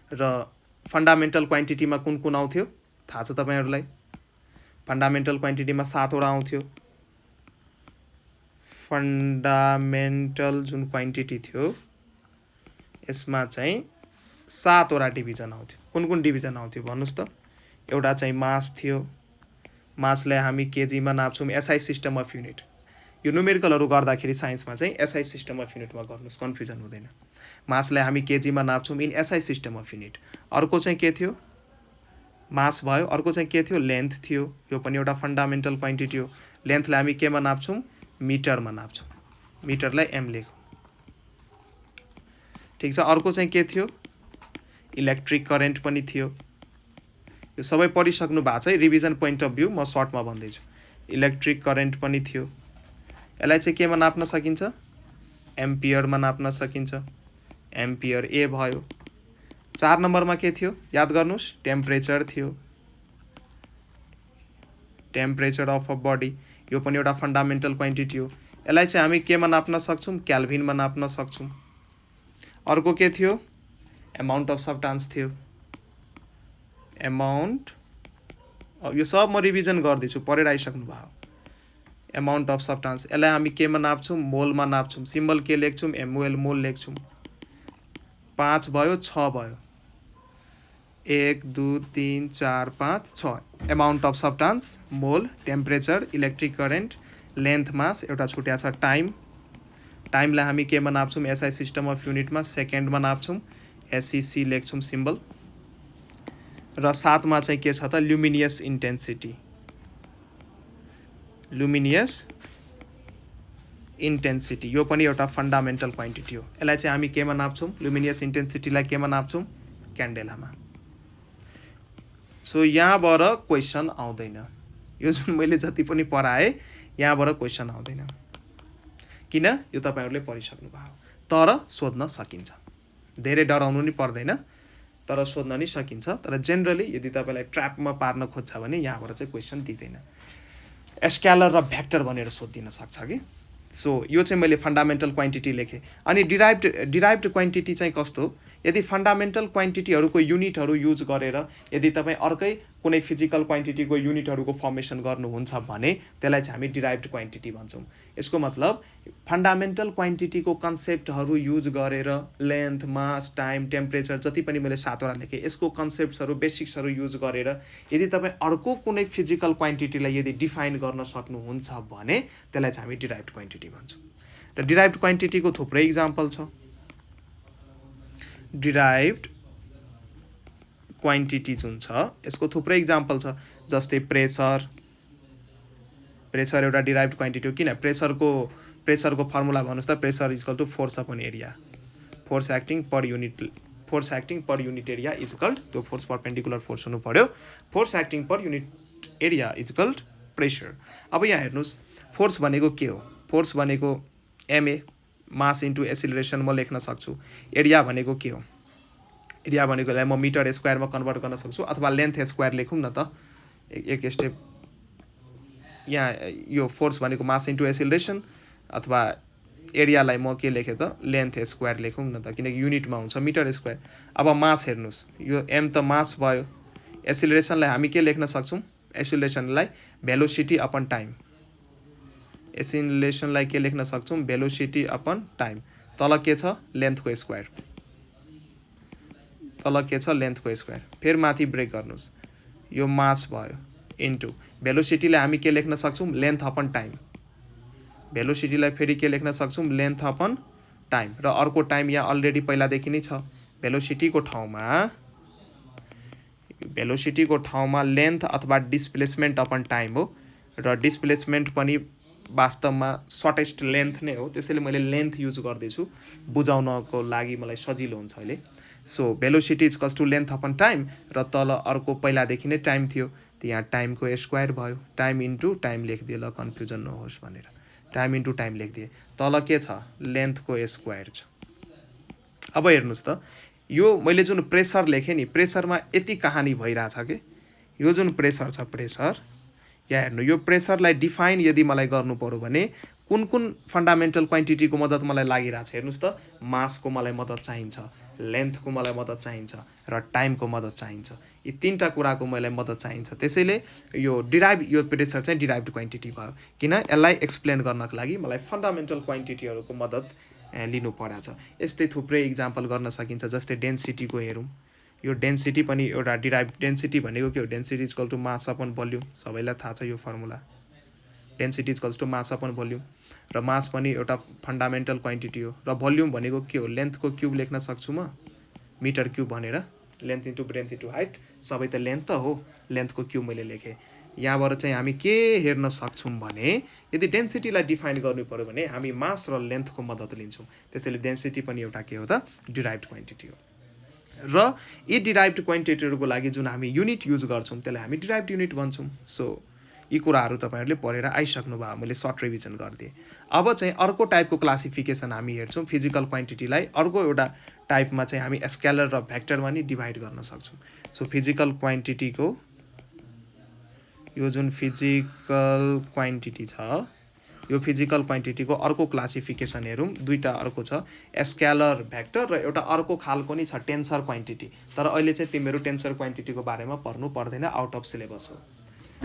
S1: र फन्डामेन्टल क्वान्टिटीमा कुन कुन आउँथ्यो थाहा छ तपाईँहरूलाई? फन्डामेन्टल क्वान्टिटीमा 7 वटा आउँथ्यो। फन्डामेन्टल जुन क्वान्टिटी थियो यसमा चाहिँ 7 वटा डिभिजन आउँथ्यो। कुन कुन डिभिजन आउँथ्यो भन्नुहोस् त? एउटा चाहिँ मास थियो, मासलाई हामी केजीमा नाप्छौँ, एसआई सिस्टम अफ युनिट। यो न्युमेरिकलहरू गर्दाखेरि साइन्समा चाहिँ एसआई सिस्टम अफ युनिटमा गर्नुहोस्, कन्फ्युजन हुँदैन। मासलाई हामी केजीमा नाप्छौँ in SI system of unit. अर्को चाहिँ के थियो, मास भयो, अर्को चाहिँ के थियो, लेन्थ थियो। यो पनि एउटा फन्डामेन्टल क्वान्टिटी हो। लेन्थलाई हामी केमा नाप्छौँ, मिटरमा नाप्छौँ, मिटरलाई एम लेखौँ, ठिक छ। अर्को चाहिँ के थियो, इलेक्ट्रिक करेन्ट पनि थियो। यो सबै पढिसक्नु भएको छ, रिभिजन पोइन्ट अफ भ्यू म सर्टमा भन्दैछु। इलेक्ट्रिक करेन्ट पनि थियो। यसलाई चाहिँ केमा नाप्न सकिन्छ, एम्पियरमा नाप्न सकिन्छ, एम्पियर ए भयो। 4 नम्बरमा के थियो याद गर्नुहोस्, टेम्परेचर थियो, टेम्परेचर अफ अ बडी। यो पनि एउटा फन्डामेन्टल क्वान्टिटी हो। यसलाई चाहिँ हामी केमा नाप्न सक्छौँ, क्याल्भिनमा नाप्न सक्छौँ। अर्को के थियो, एमाउन्ट अफ सब्स्टान्स थियो, एमाउन्ट, यो सब म रिभिजन गर्दैछु, पढेर आइसक्नु भयो। एमाउन्ट अफ सब्स्टान्स, यसलाई हामी केमा नाप्छौँ, मोलमा नाप्छौँ। सिम्बल के लेख्छौँ, एमओएल, मोल लेख्छौँ। 5 भयो, 6 भयो, 1 2 3 4 5 6। एमाउन्ट अफ सब्स्टान्स, मोल, टेम्परेचर, इलेक्ट्रिक करेन्ट, लेन्थ, मास, एउटा छुट्या छ टाइम, टाइमलाई हामी केमा नाप्छौँ एसआई सिस्टम अफ युनिटमा सेकेन्डमा नाप्छौँ एससिसी लेख्छौँ सिम्बल र साथमा चाहिँ के छ त ल्युमिनियस इन्टेन्सिटी यो पनि एउटा फन्डामेन्टल क्वान्टिटी हो यसलाई चाहिँ हामी केमा नाप्छौँ ल्युमिनियस इन्टेन्सिटीलाई केमा नाप्छौँ क्यान्डेलामा सो यहाँबाट क्वेसन आउँदैन यो जुन मैले जति पनि पढाएँ यहाँबाट क्वेसन आउँदैन किन यो तपाईहरुले पढिसक्नु भयो तर सोध्न सकिन्छ धेरै डराउनु नि पर्दैन तर सोध्न नि सकिन्छ तर जेनरली यदि तपाईलाई ट्र्यापमा पार्न खोज्छ भने यहाँबाट चाहिँ क्वेसन दिदैन स्केलर र भेक्टर भनेर सोधिदिन सक्छ कि सो यो चाहिँ मैले फन्डामेन्टल क्वान्टिटी लेखेँ अनि डिराइभ्ड क्वान्टिटी चाहिँ कस्तो यदि फन्डामेन्टल क्वान्टिटीहरुको युनिटहरु युज गरेर यदि तपाई अर्कै कुनै फिजिकल क्वान्टिटीको युनिटहरुको फर्मेसन गर्नुहुन्छ भने त्यसलाई चाहिँ हामी डिराइभ्ड क्वान्टिटी भन्छौँ यसको मतलब फन्डामेन्टल क्वान्टिटीको कन्सेप्टहरु युज गरेर लेन्थ मास टाइम टेम्परेचर जति पनि मैले सातवटा लेखेँ यसको कन्सेप्ट्सहरु बेसिक्सहरु युज गरेर यदि तपाई अर्को कुनै फिजिकल क्वान्टिटीलाई यदि डिफाइन गर्न सक्नुहुन्छ भने त्यसलाई चाहिँ हामी डिराइभ्ड क्वान्टिटी भन्छौँ र डिराइभ्ड क्वान्टिटीको थुप्रै इक्जाम्पल छ डिराइभ्ड क्वान्टिटी जुन छ यसको थुप्रै इक्जाम्पल छ जस्तै प्रेसर एउटा डिराइभ्ड क्वान्टिटी हो किन प्रेसरको फर्मुला भन्नुस् त pressure is equal to force upon area force acting per unit area is equal त्यो फोर्स परपेन्डिकुलर फोर्स हुनु पर्यो force acting per unit area is equal pressure अब यहाँ हेर्नुस् फोर्स भनेको के हो फोर्स भनेको एमए मास इन्टु एसिलरेसन म लेख्न सक्छु एरिया भनेको के हो एरिया भनेकोलाई म मिटर स्क्वायरमा कन्भर्ट गर्न सक्छु अथवा लेन्थ स्क्वायर लेखौँ न त एक स्टेप यहाँ यो फोर्स भनेको मास इन्टु एसिलरेसन अथवा एरियालाई म के लेखेँ त लेन्थ स्क्वायर लेखौँ न त किनकि युनिटमा हुन्छ मिटर स्क्वायर अब मास हेर्नुस् यो एम त मास भयो एसिलरेसनलाई हामी के लेख्न सक्छौँ एसिलरेसनलाई भेलोसिटी अपन टाइम एसिलेसनलाई के लेख्न सक्छौँ भेलोसिटी अपन टाइम तल के छ लेन्थको स्क्वायर फेरि माथि ब्रेक गर्नुस् यो मास भयो इन्टु भेलोसिटीलाई हामी के लेख्न सक्छौँ लेन्थ अपन टाइम भेलोसिटीलाई फेरि के लेख्न सक्छौँ लेन्थ अपन टाइम र अर्को टाइम यहाँ अलरेडी पहिलादेखि नै छ भेलोसिटीको ठाउँमा लेन्थ अथवा डिस्प्लेसमेन्ट अपन टाइम हो र डिस्प्लेसमेन्ट पनि वास्तवमा सर्टेस्ट लेन्थ नै हो त्यसैले मैले लेन्थ युज गर्दैछु बुझाउनको लागि मलाई सजिलो हुन्छ अहिले so velocity is equals to length upon time र तल अर्को पहिलादेखि नै टाइम थियो त यहाँ टाइमको स्क्वायर भयो टाइम इन्टु टाइम लेखिदिए ल कन्फ्युजन नहोस् भनेर टाइम इन्टु टाइम लेखिदिए तल के छ लेन्थको स्क्वायर छ अब हेर्नुहोस् त यो मैले जुन प्रेसर लेखेँ नि प्रेसरमा यति कहानी भइरहेछ कि यो जुन प्रेसर छ प्रेसर यहाँ हेर्नु यो प्रेसरलाई डिफाइन यदि मलाई गर्नु पर्यो भने कुन फन्डामेन्टल क्वान्टिटीको मद्दत मलाई लागिरहेछ हेर्नुहोस् त मासको मलाई मद्दत चाहिन्छ लेन्थको मलाई मद्दत चाहिन्छ र टाइमको मद्दत चाहिन्छ यी तीनटा कुराको मलाई मद्दत चाहिन्छ त्यसैले यो प्रेसर चाहिँ डिराइभ्ड क्वान्टिटी भयो किन यसलाई एक्सप्लेन गर्नको लागि मलाई फन्डामेन्टल क्वान्टिटीहरूको मद्दत लिनु परेछ यस्तै थुप्रै इक्जाम्पल गर्न सकिन्छ जस्तै डेन्सिटीको हेरौँ यो डेन्सिटी पनि एउटा डिराइभ्ड डेन्सिटी भनेको के हो density is equal to mass upon volume सबैलाई थाहा छ यो formula density is equals to mass upon volume र मास पनि एउटा फन्डामेन्टल क्वान्टिटी हो र भोल्युम भनेको के हो लेन्थको क्युब लेख्न सक्छु म मिटर क्युब भनेर लेन्थ इन्टु ब्रेन्थ इन्टु हाइट सबै त लेन्थ त हो लेन्थको क्युब मैले लेखेँ यहाँबाट चाहिँ हामी के हेर्न सक्छौँ भने यदि डेन्सिटीलाई डिफाइन गर्नु पर्यो भने हामी मास र लेन्थको मद्दत लिन्छौँ त्यसैले डेन्सिटी पनि एउटा के हो त डिराइभ्ड क्वान्टिटी हो र यी डिराइभ्ड क्वान्टिटीहरूको लागि जुन हामी युनिट युज गर्छौँ त्यसलाई हामी डिराइभ्ड युनिट भन्छौँ सो यी कुराहरू तपाईहरुले पढेर आइसक्नु भयो मैले सर्ट रिभिजन गरिदिएँ अब चाहिँ अर्को टाइपको क्लासिफिकेसन हामी हेर्छौँ फिजिकल क्वान्टिटीलाई अर्को एउटा टाइपमा चाहिँ हामी स्केलर र भेक्टरमा नि डिभाइड गर्न सक्छौँ सो फिजिकल क्वान्टिटीको यो जुन फिजिकल क्वान्टिटी छ यो फिजिकल क्वान्टिटीको अर्को क्लासिफिकेसन हेरौँ दुईटा अर्को छ स्केलर भेक्टर र एउटा अर्को खालको नि छ टेन्सर क्वान्टिटी तर अहिले चाहिँ तिमीहरू टेन्सर क्वान्टिटीको बारेमा पढ्नु पर्दैन आउट अफ सिलेबस हो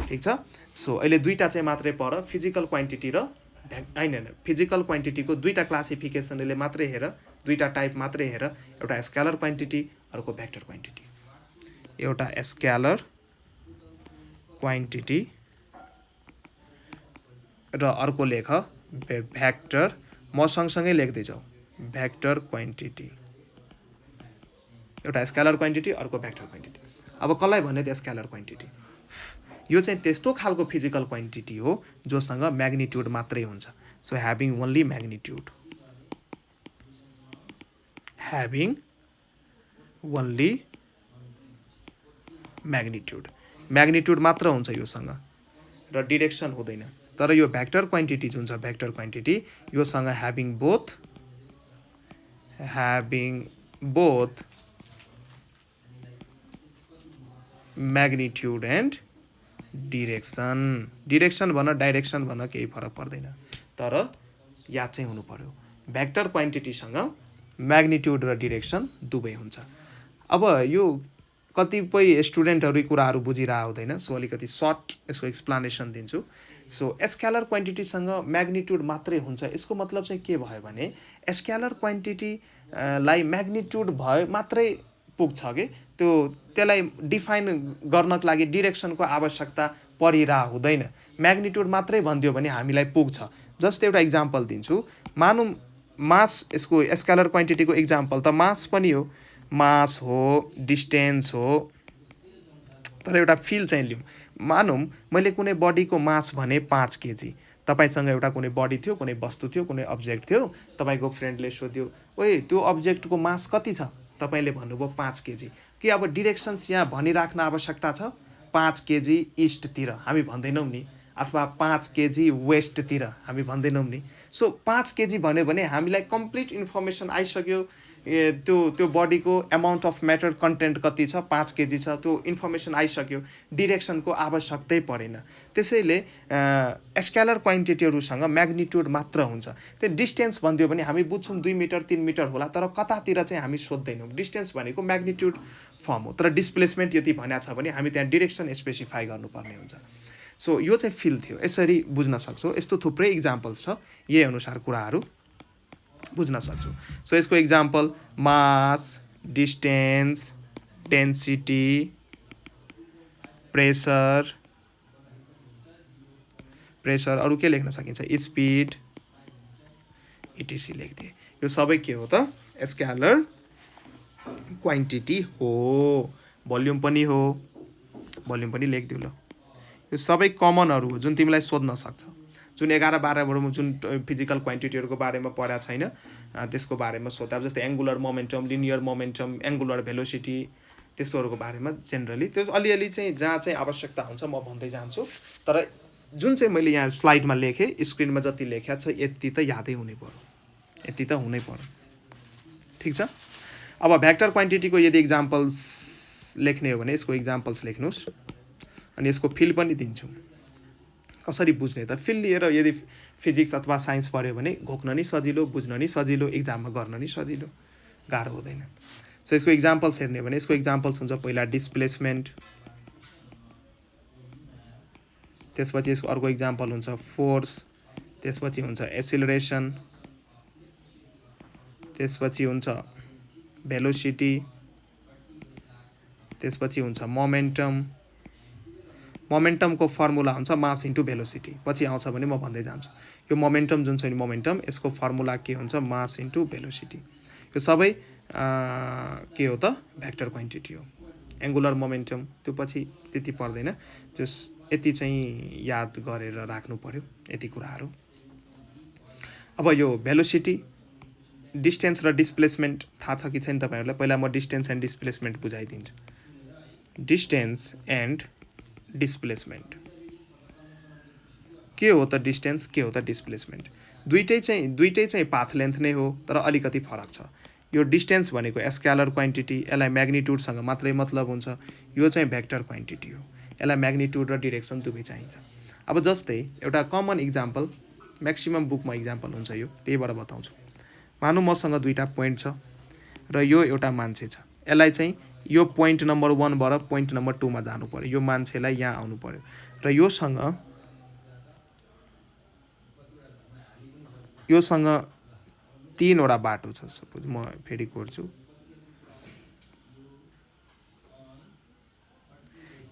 S1: ठीक छ सो अहिले दुईटा चाहिँ मात्रै पढ फिजिकल क्वान्टिटी र फिजिकल क्वान्टिटीको दुईटा क्लासिफिकेसनले मात्रै हेर दुईटा टाइप मात्रै हेर एउटा स्केलर क्वान्टिटी अर्को भेक्टर क्वान्टिटी एउटा स्केलर क्वान्टिटी र अर्को लेख भेक्टर म सँगसँगै लेख्दै जाऊ भेक्टर क्वान्टिटी, एउटा स्केलर क्वान्टिटी अर्को भेक्टर क्वान्टिटी। अब कसलाई भन्ने त स्केलर क्वान्टिटी, यो चाहिँ त्यस्तो खालको फिजिकल क्वान्टिटी हो जोसँग म्याग्निट्युड मात्रै हुन्छ। So having only magnitude, having only magnitude, magnitude मात्र हुन्छ योसँग र डिरेक्सन हुँदैन। तर यो भेक्टर क्वान्टिटी जुन छ भेक्टर क्वान्टिटी योसँग having both magnitude and direction, direction भन डाइरेक्सन भन केही फरक पर्दैन, तर याद चाहिँ हुनु पर्यो भेक्टर क्वान्टिटीसँग म्याग्निट्युड र डिरेक्सन दुवै हुन्छ। अब यो कतिपय स्टुडेन्टहरू कुराहरू बुझिरहेको हुँदैन, सो अलिकति सर्ट यसको एक्सप्लानेसन दिन्छु। सो स्केलर क्वान्टिटीसँग म्याग्निट्युड मात्रै हुन्छ, यसको मतलब चाहिँ के भयो भने स्केलर क्वान्टिटीलाई म्याग्निट्युड भयो मात्रै पुग्छ कि त्यसलाई डिफाइन गर्नको लागि डिरेक्सनको आवश्यकता परिरहेको हुँदैन, म्याग्निट्युड मात्रै भनिदियो भने हामीलाई पुग्छ। जस्ट एउटा इक्जाम्पल दिन्छु, मानौँ मास, यसको स्केलर क्वान्टिटीको इक्जाम्पल त मास पनि हो, मास हो, डिस्टेन्स हो, तर एउटा फिल चाहिँ लिउँ। मानौँ मैले कुनै बडीको मास भने 5 केजी, तपाईसँग एउटा कुनै बडी थियो, कुनै वस्तु थियो, कुनै अब्जेक्ट थियो, तपाईँको फ्रेन्डले सोध्यो ओए त्यो अब्जेक्टको मास कति छ, तपाईँले भन्नुभयो 5 केजी। कि अब डिरेक्सन्स यहाँ भनिराख्न आवश्यकता छ 5 केजी इस्टतिर हामी भन्दैनौँ नि, अथवा 5 केजी वेस्टतिर हामी भन्दैनौँ नि। सो 5 केजी भन्यो भने हामीलाई कम्प्लिट इन्फर्मेसन आइसक्यो, त्यो बडीको एमाउन्ट अफ म्याटर कन्टेन्ट कति छ, 5 केजी छ, त्यो इन्फर्मेसन आइसक्यो, डिरेक्सनको आवश्यकतै परेन। त्यसैले स्केलर क्वान्टिटीहरूसँग म्याग्निट्युड मात्र हुन्छ। त्यो डिस्टेन्स भनिदियो भने हामी बुझ्छौँ 2 मिटर 3 मिटर होला, तर कतातिर चाहिँ हामी सोध्दैनौँ, डिस्टेन्स भनेको म्याग्निट्युड फर्म हो। तर डिस्प्लेसमेन्ट यति भनेको छ भने हामी त्यहाँ डिरेक्सन स्पेसिफाई गर्नुपर्ने हुन्छ। सो यो चाहिँ फिल थियो, यसरी बुझ्न सक्छौँ। यस्तो थुप्रै इक्जाम्पल्स छ, यही अनुसार कुराहरू बुझ्न सक्छौँ। सो यसको इक्जाम्पल मास, डिस्टेन्स, डेन्सिटी, प्रेसर, अरू के लेख्न सकिन्छ, स्पिड, इटिसी लेखिदिए। यो सबै के हो त स्केलर क्वान्टिटी हो। भोल्युम पनि हो, भोल्युम पनि लेखिदिउँ ल। यो सबै कमनहरू हो जुन तिमीलाई सोध्न सक्छ, जुन 11-12 जुन फिजिकल क्वान्टिटीहरूको बारेमा पढाएको छैन त्यसको बारेमा सोध्दा, जस्तै angular momentum, linear momentum, angular velocity, त्यस्तोहरूको बारेमा जेनरली त्यो अलिअलि चाहिँ जहाँ चाहिँ आवश्यकता हुन्छ म भन्दै जान्छु। तर जुन चाहिँ मैले यहाँ स्लाइडमा लेखेँ, स्क्रिनमा जति लेखेको छ यति त यादै हुनै पर्यो, यति त हुनै पर्यो, ठिक छ। अब भेक्टर क्वान्टिटीको यदि इक्जाम्पल्स लेख्ने हो भने यसको इक्जाम्पल्स लेख्नुहोस्, अनि यसको फिल पनि दिन्छु। कसरी बुझ्ने त, फिल लिएर यदि फिजिक्स अथवा साइन्स पढ्यो भने घोक्न नि सजिलो, बुझ्न नि सजिलो, इक्जाममा गर्न नि सजिलो, गाह्रो हुँदैन। सो यसको इक्जाम्पल्स हेर्ने हो भने यसको इक्जाम्पल्स हुन्छ पहिला डिस्प्लेसमेन्ट, त्यसपछि यसको अर्को इक्जाम्पल हुन्छ फोर्स, त्यसपछि हुन्छ एसिलरेसन, त्यसपछि हुन्छ भेलोसिटी, त्यसपछि हुन्छ मोमेन्टम। मोमेन्टमको फर्मुला हुन्छ मास इन्टु भेलोसिटी, पछि आउँछ भने म भन्दै जान्छु। यो मोमेन्टम जुन छ नि मोमेन्टम, यसको फर्मुला के हुन्छ, मास इन्टु भेलोसिटी। यो सबै के हो त भेक्टर क्वान्टिटी हो। एङ्गुलर मोमेन्टम त्यो पछि त्यति पर्दैन, जस यति चाहिँ याद गरेर राख्नु पर्यो यति कुराहरू। अब यो भेलोसिटी, डिस्टेन्स र डिस्प्लेसमेन्ट थाहा छ कि छैन तपाईँहरूलाई? पहिला म डिस्टेन्स एन्ड डिस्प्लेसमेन्ट बुझाइदिन्छु। डिस्टेन्स एन्ड डिस्प्लेसमेन्ट के हो त, डिस्टेन्स के हो त डिस्प्लेसमेन्ट, दुइटै चाहिँ पाथ लेन्थ नै हो, तर अलिकति फरक छ। यो डिस्टेन्स भनेको स्केलर क्वान्टिटी, यसलाई म्याग्निट्युडसँग मात्रै मतलब हुन्छ। यो चाहिँ भेक्टर क्वान्टिटी हो, यसलाई म्याग्निट्युड र डिरेक्सन दुवै चाहिन्छ। अब जस्तै एउटा कमन इक्जाम्पल, म्याक्सिमम बुकमा इक्जाम्पल हुन्छ यो, त्यहीबाट बताउँछु। मानौँ मसँग दुईवटा पोइन्ट छ र यो एउटा मान्छे छ, यसलाई चाहिँ यो पोइन्ट नम्बर 1 बाट पोइन्ट नम्बर 2 मा जानु पर्यो, यो मान्छेलाई यहाँ आउनु पर्यो, र योसँग 3वटा बाटो छ। सपोज म फेरि कोर्छु,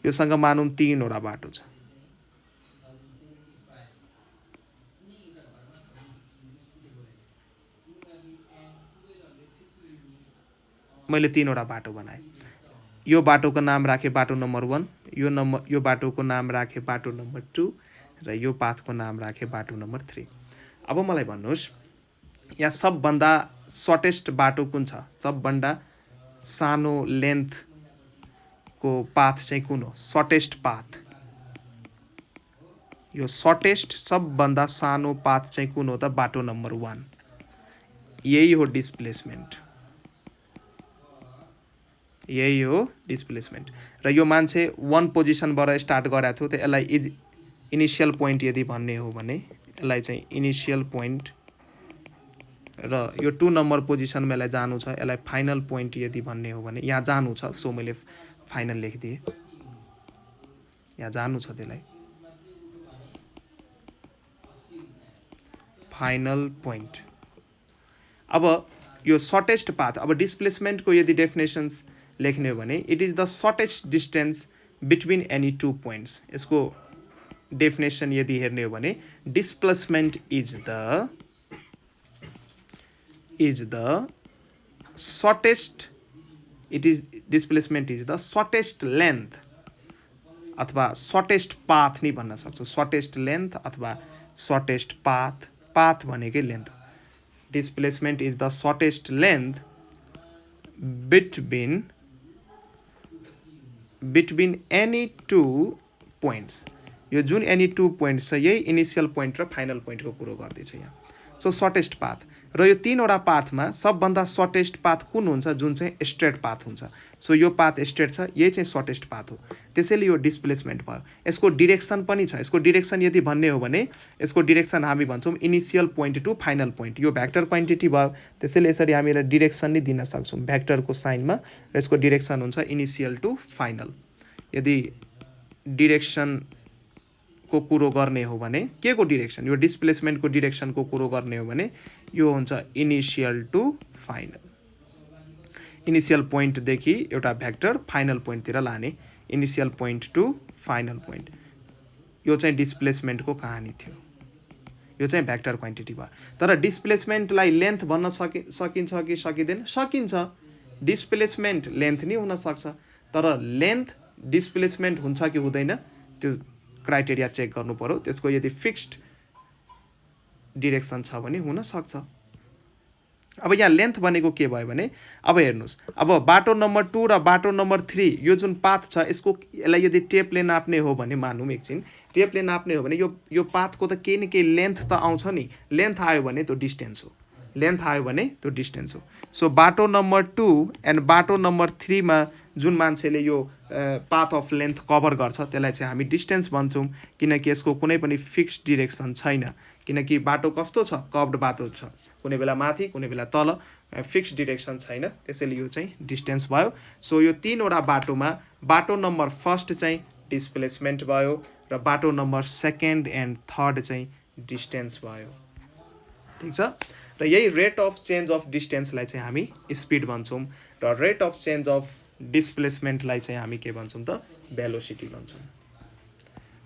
S1: योसँग मानौँ 3वटा बाटो छ। मैले 3 वटा बाटो बनाएँ। यो बाटोको नाम राखेँ बाटो नम्बर 1, यो बाटोको नाम राखेँ बाटो नम्बर 2 र यो पाथको नाम राखेँ बाटो नम्बर 3। अब मलाई भन्नुहोस् यहाँ सबभन्दा सर्टेस्ट बाटो कुन छ? सबभन्दा सानो लेन्थको पाथ चाहिँ कुन हो? Shortest path. यो सर्टेस्ट सबभन्दा सानो पाथ चाहिँ कुन हो त? बाटो नम्बर 1। यही हो डिस्प्लेसमेन्ट। यही हो डिस्प्लेसमेन्ट। र यो मान्छे 1 पोजिसनबाट स्टार्ट गरेको थियो, त यसलाई इनिसियल पोइन्ट यदि भन्ने हो भने यसलाई चाहिँ इनिसियल पोइन्ट, र यो 2 नम्बर पोजिसनमा यसलाई जानु छ, यसलाई फाइनल पोइन्ट यदि भन्ने हो भने यहाँ जानु छ, सो मैले फाइनल लेखिदिएँ। यहाँ जानु छ, त्यसलाई फाइनल पोइन्ट। अब यो सर्टेस्ट पाथ, अब डिस्प्लेसमेन्टको यदि डेफिनेसन्स लेख्ने हो भने it is the shortest distance between any 2 points. यसको डेफिनेसन यदि हेर्ने हो भने displacement is the shortest, displacement is the shortest length अथवा सर्टेस्ट पाथ नि भन्न सक्छौँ। सर्टेस्ट लेन्थ अथवा सर्टेस्ट पाथ, पाथ भनेकै लेन्थ हो। Displacement is the shortest length between any 2 points. यो जुन एनी 2 पोइन्ट्स छ यही इनिसियल पोइन्ट र फाइनल पोइन्टको कुरो गर्दैछ यहाँ। सो सर्टेस्ट पाथ, र यो 3 वटा पाथमा सबभन्दा सर्टेस्ट पाथ कुन हुन्छ? जुन चाहिँ स्ट्रेट पाथ हुन्छ। सो यो पाथ स्ट्रेट छ, यही चाहिँ सर्टेस्ट पाथ हो, त्यसैले यो डिस्प्लेसमेन्ट भयो। यसको डिरेक्सन पनि छ। यसको डिरेक्सन यदि भन्ने हो भने यसको डिरेक्सन हामी भन्छौँ initial point to final point. यो भेक्टर क्वान्टिटी भयो, त्यसैले यसरी हामीले डिरेक्सन नै दिन सक्छौँ भेक्टरको साइनमा, र यसको डिरेक्सन हुन्छ इनिसियल टु फाइनल। यदि डिरेक्सनको कुरो गर्ने हो भने के को डिरेक्सन? यो डिस्प्लेसमेन्टको डिरेक्सनको कुरो गर्ने हो भने यो हुन्छ इनिसियल टु फाइनल। इनिसियल पोइन्टदेखि एउटा भेक्टर फाइनल पोइन्टतिर लाने, initial point to final point. यो चाहिँ डिस्प्लेसमेन्टको कहानी थियो। यो चाहिँ भेक्टर क्वान्टिटी भयो। तर डिस्प्लेसमेन्टलाई लेन्थ भन्न सकिन्छ कि सकिँदैन? सकिन्छ। डिस्प्लेसमेन्ट लेन्थ नि हुन सक्छ, तर लेन्थ डिस्प्लेसमेन्ट हुन्छ कि हुँदैन त्यो क्राइटेरिया चेक गर्नु पर्यो। त्यसको यदि फिक्स्ड डिरेक्सन छ भने हुन सक्छ। अब यहाँ लेन्थ भनेको के भयो भने अब हेर्नुहोस्, अब बाटो नम्बर 2 र बाटो नम्बर 3 यो जुन पाथ छ यसलाई यदि टेपले नाप्ने हो भने, मानौँ एकछिन टेपले नाप्ने हो भने यो पाथको त केही न केही लेन्थ त आउँछ नि। लेन्थ आयो भने त्यो डिस्टेन्स हो। लेन्थ आयो भने त्यो डिस्टेन्स हो। सो बाटो नम्बर 2 एन्ड बाटो नम्बर 3 मा जुन मान्छेले यो पाथ अफ लेन्थ कभर गर्छ त्यसलाई चाहिँ हामी डिस्टेन्स भन्छौँ, किनकि यसको कुनै पनि फिक्स्ड डिरेक्सन छैन। किनकि बाटो कस्तो छ? कर्भ्ड बाटो छ, कुनै बेला माथि कुनै बेला तल, फिक्स्ड डिरेक्सन छैन, त्यसैले यो चाहिँ डिस्टेन्स भयो। सो यो 3 वटा बाटोमा बाटो नम्बर 1 चाहिँ डिस्प्लेसमेन्ट भयो, र बाटो नम्बर 2 एन्ड 3 चाहिँ डिस्टेन्स भयो। ठिक छ। र यही रेट अफ चेन्ज अफ डिस्टेन्सलाई चाहिँ हामी स्पिड भन्छौँ, र रेट अफ चेन्ज अफ डिस्प्लेसमेन्टलाई चाहिँ हामी के भन्छौँ त? भेलोसिटी भन्छौँ।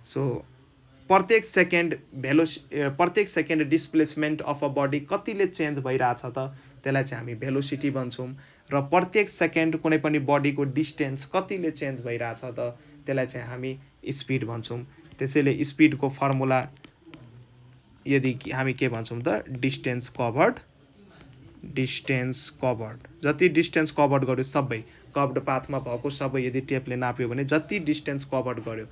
S1: सो प्रत्येक second displacement of a body कतिले चेन्ज भइरहेछ त त्यसलाई चाहिँ हामी भेलोसिटी भन्छौँ, र प्रत्येक सेकेन्ड कुनै पनि बडीको डिस्टेन्स कतिले चेन्ज भइरहेछ त त्यसलाई चाहिँ हामी स्पिड भन्छौँ। त्यसैले स्पिडको फर्मुला यदि हामी के भन्छौँ त? Distance covered. जति डिस्टेन्स कभर्ड गर्यो सबै, कर्भ्ड पाथमा भएको सबै यदि टेपले नाप्यो भने जति डिस्टेन्स कभर्ड गर्यो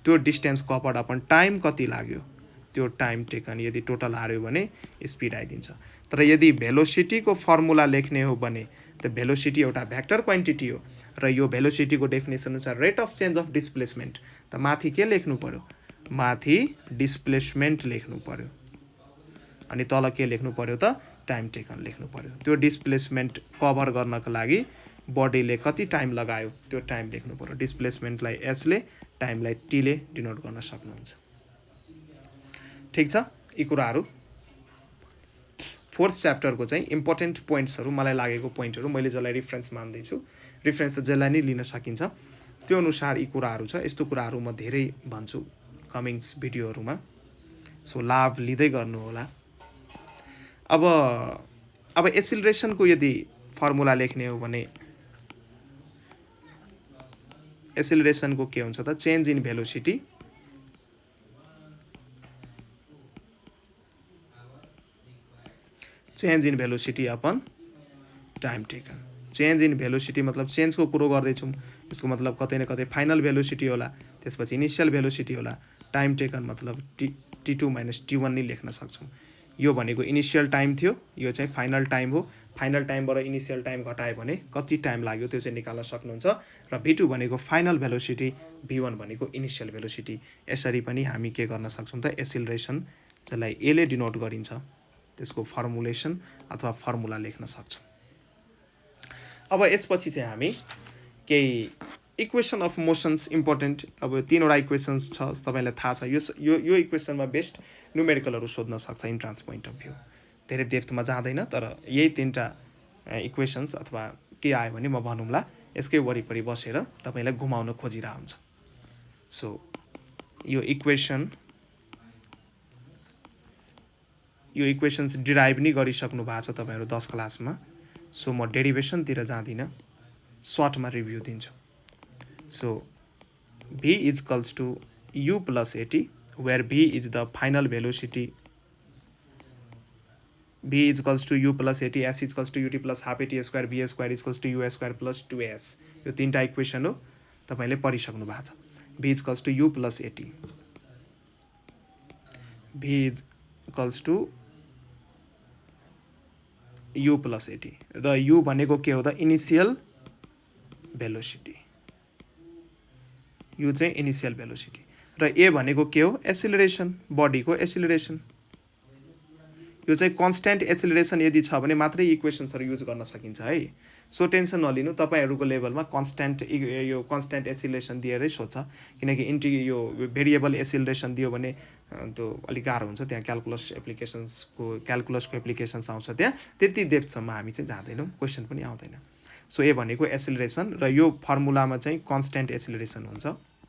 S1: त्यो डिस्टेन्स कभर्ड अपन टाइम कति लाग्यो त्यो टाइम टेकन यदि टोटल हार्यो भने स्पिड आइदिन्छ। तर यदि भेलोसिटीको फर्मुला लेख्ने हो भने त भेलोसिटी एउटा भेक्टर क्वान्टिटी हो, र यो भेलोसिटीको डेफिनेसन हुन्छ rate of change of displacement. त माथि के लेख्नु पर्यो? माथि डिस्प्लेसमेन्ट लेख्नु पर्यो, अनि तल के लेख्नु पर्यो त? टाइम टेकन लेख्नु पर्यो। त्यो डिस्प्लेसमेन्ट कभर गर्नको लागि बडीले कति टाइम लगायो त्यो टाइम लेख्नु पर्यो। डिस्प्लेसमेन्टलाई एसले, टाइमलाई टीले डिनोट गर्न सक्नुहुन्छ। ठिक छ। यी कुराहरू 4th च्याप्टरको चाहिँ इम्पोर्टेन्ट पोइन्ट्सहरू, मलाई लागेको पोइन्टहरू मैले जसलाई रिफरेन्स मान्दैछु, रिफरेन्स त जसलाई नै लिन सकिन्छ, त्यो अनुसार यी कुराहरू छ। यस्तो कुराहरू म धेरै भन्छु कमिङ्स भिडियोहरूमा, सो लाभ लिँदै गर्नु होला। अब एसिलरेसनको यदि फर्मुला लेख्ने हो भने एसिलरेसनको के हुन्छ त change in velocity change in velocity upon time taken change in velocity मतलब चेन्जको कुरो गर्दैछौँ यसको मतलब कतै न कतै फाइनल भेलोसिटी होला त्यसपछि इनिसियल भेलोसिटी होला टाइम टेकन मतलब टी2 माइनस टी1 नै लेख्न सक्छौँ यो भनेको इनिसियल टाइम थियो यो चाहिँ फाइनल टाइम हो फाइनल टाइमबाट इनिसियल टाइम घटायो भने कति टाइम लाग्यो त्यो चाहिँ निकाल्न सक्नुहुन्छ र v2 भनेको फाइनल भेलोसिटी v1 भनेको इनिसियल भेलोसिटी यसरी पनि हामी के गर्न सक्छौँ त एसिलरेसन जसलाई a ले डिनोट गरिन्छ त्यसको फर्मुलेसन अथवा फर्मुला लेख्न सक्छौँ अब यसपछि चाहिँ हामी केही इक्वेसन अफ मोसन्स इम्पोर्टेन्ट अब 3वटा इक्वेसन्स छ तपाईलाई थाहा छ यो इक्वेसनमा बेस्ट न्युमेरिकलहरू सोध्न सक्छ इन्ट्रान्स पोइन्ट अफ भ्यू धेरै डेप्थमा जाँदैन तर यही 3टा इक्वेसन्स अथवा के आयो भने म भनौँला यसकै वरिपरि बसेर तपाईलाई घुमाउन खोजिरा हुन्छ सो यो इक्वेसन्स डिराइभ नै गरिसक्नु भएको छ तपाईहरु 10 क्लासमा सो म डेरिभेसनतिर जाँदिन सर्टमा रिभ्यू दिन्छु so v is equals to u plus at where v is the final velocity v is equals to u plus at s is equals to ut plus half at square v square is equals to u square plus 2s यो 3टा equation हो तपाईले पढिसक्नु भएको छ v is equals to u plus at v is equals to u plus at र u भनेको के हो त इनिसियल भेलोसिटी यो चाहिँ इनिसियल भेलोसिटी र a भनेको के हो एसिलरेसन बडीको एसिलरेसन यो चाहिँ कन्स्ट्यान्ट एसिलरेसन यदि छ भने मात्रै इक्वेसन्सहरु युज गर्न सकिन्छ है सो टेन्सन नलिनु तपाईहरुको लेभलमा कन्स्ट्यान्ट एसिलरेसन दिएरै सोध्छ किनकि यो भेरिएबल एसिलरेसन दियो भने त्यो अलि गाह्रो हुन्छ त्यहाँ क्याल्कुलसको एप्लिकेसन्स आउँछ त्यहाँ त्यति डेप्थसम्म हामी चाहिँ जाँदैनौं क्वेशन पनि आउँदैन सो ए भनेको एसिलरेसन र यो फर्मुलामा चाहिँ कन्स्ट्यान्ट एसिलरेसन हुन्छ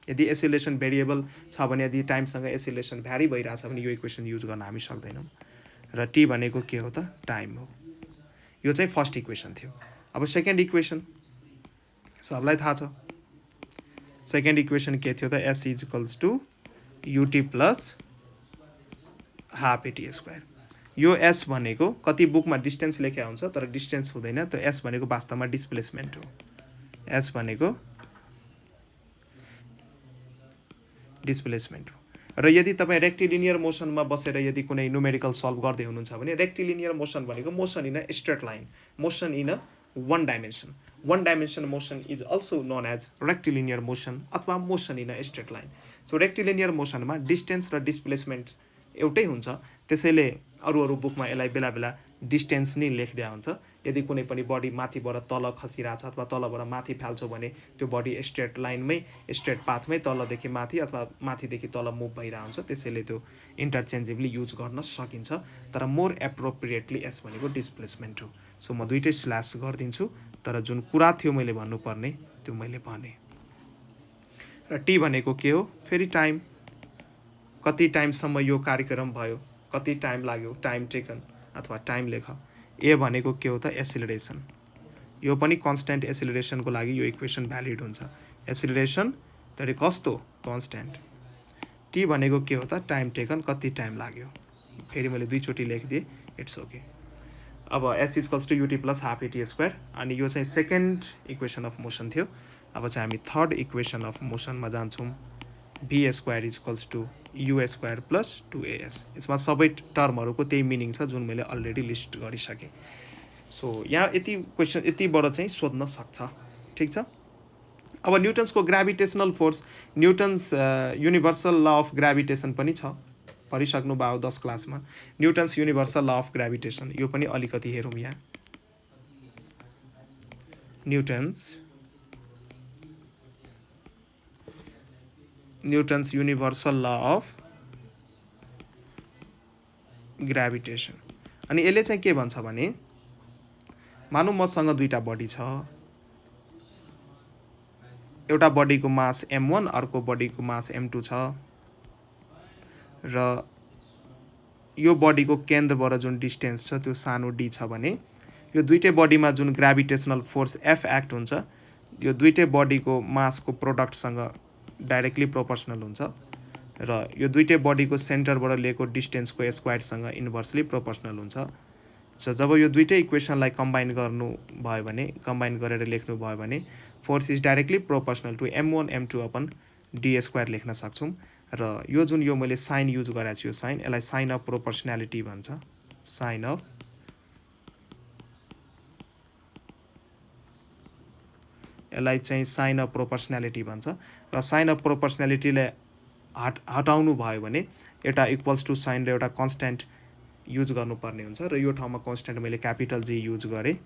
S1: यदि एसिलरेसन भेरिएबल छ भने यदि टाइमसँग एसिलरेसन भ्यारी भइराछ भने यो इक्वेसन युज गर्न हामी सक्दैनौं र टी भनेको के हो त टाइम हो यो चाहिँ फर्स्ट इक्वेसन थियो अब सेकेन्ड इक्वेसन सबलाई थाहा छ सेकेन्ड इक्वेसन के थियो त s is equals to ut plus half at square यो s भनेको कति बुकमा डिस्टेन्स लेखेको हुन्छ तर डिस्टेन्स हुँदैन त्यो s भनेको वास्तवमा डिस्प्लेसमेन्ट हो s भनेको डिस्प्लेसमेन्ट हो र यदि तपाई रेक्टिलिनियर मोसनमा बसेर यदि कुनै न्युमेरिकल सल्भ गर्दै हुनुहुन्छ भने रेक्टिलिनियर मोसन भनेको motion in a straight line motion in a one dimension motion is also known as rectilinear motion अथवा motion in a straight line so rectilinear मोसनमा डिस्टेन्स र डिस्प्लेसमेन्ट एउटै हुन्छ त्यसैले अरु बुकमा यसलाई बेला बेला डिस्टेन्स नै लेख्दै हुन्छ यदि कुनै पनि बडी माथिबाट तल खसिराछ अथवा तलबाट माथि फाल्छ भने त्यो बडी स्ट्रेट लाइनमै स्ट्रेट पाथमै तलदेखि माथि अथवा माथिदेखि तल मुभ भइरा हुन्छ त्यसैले त्यो इन्टरचेन्जेबली युज गर्न सकिन्छ तर मोर एप्रोप्रिएटली एस भनेको डिस्प्लेसमेन्ट हो सो म दुईटै स्ल्यास गर्दिन्छु तर जुन कुरा थियो मैले भन्नुपर्ने त्यो मैले भने र टी भनेको के हो फेरि टाइम कति टाइमसम्म यो कार्यक्रम भयो कति टाइम लाग्यो टाइम टेकन अथवा टाइम लेख ए भनेको के हो त एसिलरेसन यो पनि कन्स्ट्यान्ट एसिलरेसनको लागि यो इक्वेसन भ्यालिड हुन्छ एसिलरेसन तर कस्तो कन्स्ट्यान्ट टी भनेको के हो त टाइम टेकन कति टाइम लाग्यो फेरि मैले दुई चोटी लेखिदिए इट्स ओके अब s equals to ut plus half at square अनि यो चाहिँ सेकेन्ड इक्वेसन अफ मोसन थियो अब चाहिँ हामी थर्ड इक्वेसन अफ मोसनमा जान्छौँ v square equals to u square plus 2as यसमा सबै टर्महरुको त्यही मिनिङ छ जुन मैले अलरेडी लिस्ट गरिसके सो यहाँ यति क्वेशन यतिबाट चाहिँ सोध्न सक्छ ठीक छ अब न्यूटन्सको gravitational force Newton's universal law of gravitation पनि छ पढिसक्नु भयो 10 क्लासमा Newton's universal law of gravitation यो पनि अलिकति हेरौँ यहाँ Newton's universal law of gravitation अनि यसले चाहिँ के भन्छ भने मानौ मसँग दुईटा बडी छ एउटा बडीको मास m1 अर्को बडीको मास m2 छ र यो बडीको केन्द्रबाट जुन डिस्टेन्स छ त्यो सानो d छ भने यो दुईटै बडीमा जुन ग्राभिटेशनल फोर्स F एक्ट हुन्छ यो दुईटै बडीको मासको प्रोडक्टसँग डाइरेक्टली प्रोपोर्सनल हुन्छ र यो दुईटै बडीको सेन्टरबाट लिएको डिस्टेन्सको स्क्वायरसँग इन्भर्सली प्रोपोर्सनल हुन्छ। सो जब यो दुईटै इक्वेसनलाई कम्बाइन गर्नु भयो भने, कम्बाइन गरेर लेख्नु भयो भने force is directly proportional to m1 m2 upon D square लेख्न सक्छौँ। र यो जुन यो मैले साइन युज गरेको छु, यो साइन, यसलाई साइन अफ प्रोपोर्सनालिटी भन्छ। साइन अफ, यसलाई चाहिँ साइन अफ प्रोपोर्सनालिटी भन्छ। र साइन अफ प्रोपोर्सनालिटीलाई हटाउनु भयो भने एउटा इक्वल्स टु साइन र एउटा कन्स्ट्यान्ट युज गर्नुपर्ने हुन्छ र यो ठाउँमा कन्स्ट्यान्ट मैले क्यापिटल जी युज गरेँ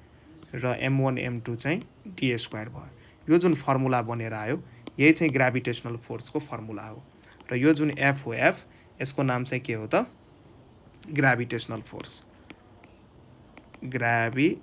S1: र m1 m2 चाहिँ डी स्क्वायर भयो। यो जुन फर्मुला बनेर आयो यही चाहिँ ग्राभिटेसनल फोर्सको फर्मुला हो र यो जुन एफ हो, एफ, यसको नाम चाहिँ के हो त? Gravitational force. Gravitational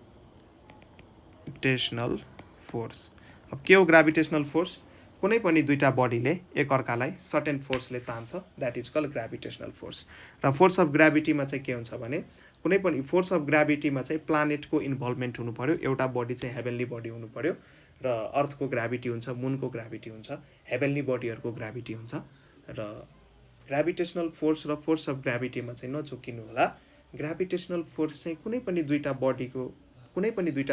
S1: force. अब के हो ग्राभिटेसनल फोर्स? कुनै पनि दुईटा बडीले एकअर्कालाई सर्टेन फोर्सले तान्छ, that is called gravitational force. र फोर्स अफ ग्राभिटीमा चाहिँ के हुन्छ भने कुनै पनि फोर्स अफ ग्राभिटीमा चाहिँ प्लानेटको इन्भल्भमेन्ट हुनु पर्यो, एउटा बडी चाहिँ हेभेन्ली बडी हुनु पर्यो र अर्थको ग्राभिटी हुन्छ, मुनको ग्राभिटी हुन्छ, हेभेन्ली बडीहरूको ग्राभिटी हुन्छ। र ग्राभिटेसनल फोर्स र फोर्स अफ ग्राभिटीमा चाहिँ नचुकिनु होला। ग्राभिटेसनल फोर्स चाहिँ कुनै पनि दुईटा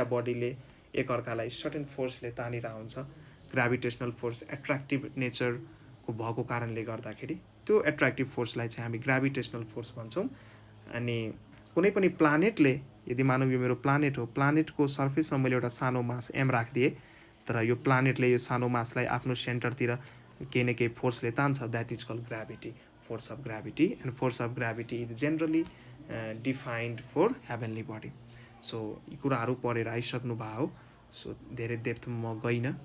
S1: बडीले एकअर्कालाई सर्टेन फोर्सले तानिरहेको हुन्छ। ग्राभिटेसनल फोर्स एट्र्याक्टिभ नेचरको भएको कारणले गर्दाखेरि त्यो एट्र्याक्टिभ फोर्सलाई चाहिँ हामी ग्राभिटेसनल फोर्स भन्छौँ। अनि कुनै पनि प्लानेटले, यदि मानौँ यो मेरो प्लानेट हो, प्लानेटको सर्फेसमा मैले एउटा सानो मास एम राखिदिएँ, तर यो प्लानेटले यो सानो मासलाई आफ्नो सेन्टरतिर केही न केही फोर्सले तान्छ, that is called gravity, force of gravity. And force of gravity is generally defined for heavenly body. So यी कुराहरू पढेर आइसक्नु भयो हो, सो धेरै डेप्थमा म गइनँ।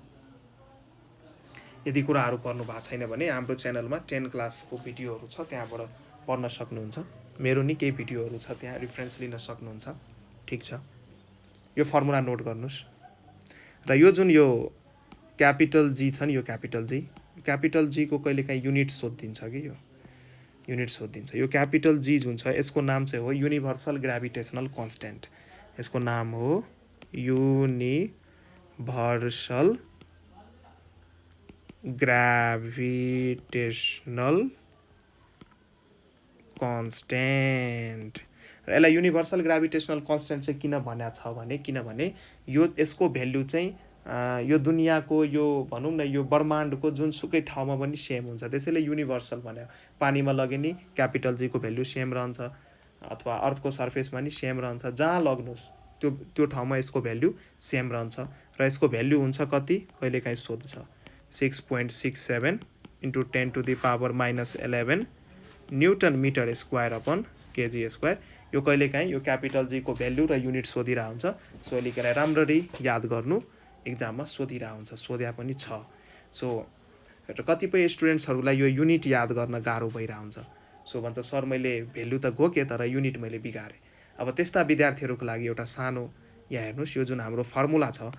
S1: यदि कुराहरू पढ्नु भएको छैन भने हाम्रो च्यानलमा 10 क्लासको भिडियोहरू छ, त्यहाँबाट पढ्न सक्नुहुन्छ। मेरो नि केही भिडियोहरू छ, त्यहाँ रिफरेन्स लिन सक्नुहुन्छ। ठिक छ, यो फर्मुला नोट गर्नुहोस्। र यो जुन यो क्यापिटल जी छ नि, यो क्यापिटल जी को कहिलेकाहीँ युनिट सोधिदिन्छ कि, यो युनिट सोधिदिन्छ। यो क्यापिटल जी जुन छ यसको नाम चाहिँ हो युनिभर्सल ग्राभिटेसनल कन्स्ट्यान्ट। यसको नाम हो युनिभर्सल ग्राभिटेसनल कन्स्ट्यान्ट। र यसलाई युनिभर्सल ग्राभिटेसनल कन्स्ट्यान्ट चाहिँ किन भनेको छ भने, किनभने यो यसको भ्यालु चाहिँ यो दुनियाँको यो भनौँ न यो ब्रह्माण्डको जुनसुकै ठाउँमा पनि सेम हुन्छ, त्यसैले युनिभर्सल भन्यो। पानीमा लगे नि क्यापिटल जीको भ्यालु सेम रहन्छ, अथवा अर्थको सर्फेसमा नि सेम रहन्छ, जहाँ लग्नुहोस् त्यो ठाउँमा यसको भ्यालु सेम रहन्छ। र यसको भ्यालु हुन्छ कति? कहिलेकाहीँ सोध्छ 6.67 × 10⁻⁻11 newton metre square upon KG square. यो कहिलेकाहीँ यो क्यापिटल जीको भ्यालु र युनिट सोधिरहेको हुन्छ। सो यसलाई राम्ररी याद गर्नु, इक्जाममा सोधिरहेको हुन्छ, सोध्या पनि छ। सो र कतिपय स्टुडेन्ट्सहरूलाई यो युनिट याद गर्न गाह्रो भइरहेको हुन्छ। सो भन्छ सर मैले भ्यालु त घोकेँ तर युनिट मैले बिगारेँ। अब त्यस्ता विद्यार्थीहरूको लागि एउटा सानो यहाँ हेर्नुहोस्, यो जुन हाम्रो फर्मुला छ,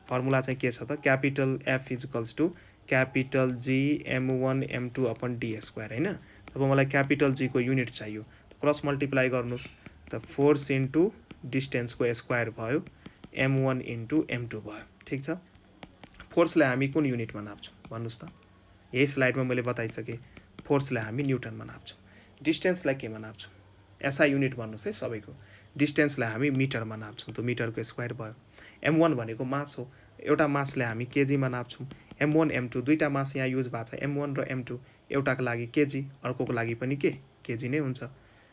S1: फर्मुला चाहिँ के छ त? Capital F is equals to capital G m1 m2 upon D square होइन। अब मलाई क्यापिटल जी को युनिट चाहियो, क्रस मल्टिप्लाई गर्नुहोस्, त फोर्स इन्टु डिस्टेन्सको स्क्वायर भयो, m1 इन्टु m2 भयो। ठिक छ, फोर्सलाई हामी कुन युनिटमा नाप्छौँ भन्नुहोस् त? यही स्लाइडमा मैले बताइसकेँ, फोर्सलाई हामी न्युटनमा नाप्छौँ। डिस्टेन्सलाई केमा नाप्छौँ? एसआई युनिट भन्नुहोस् है सबैको। डिस्टेन्सलाई हामी मिटरमा नाप्छौँ, त मिटरको स्क्वायर भयो। m1 भनेको मास हो, एउटा मासलाई हामी केजीमा नाप्छौँ। m1 m2 दुईटा मास यहाँ युज भएको छ, m1 र m2, एउटाको लागि केजी, अर्कोको लागि पनि के केजी नै हुन्छ।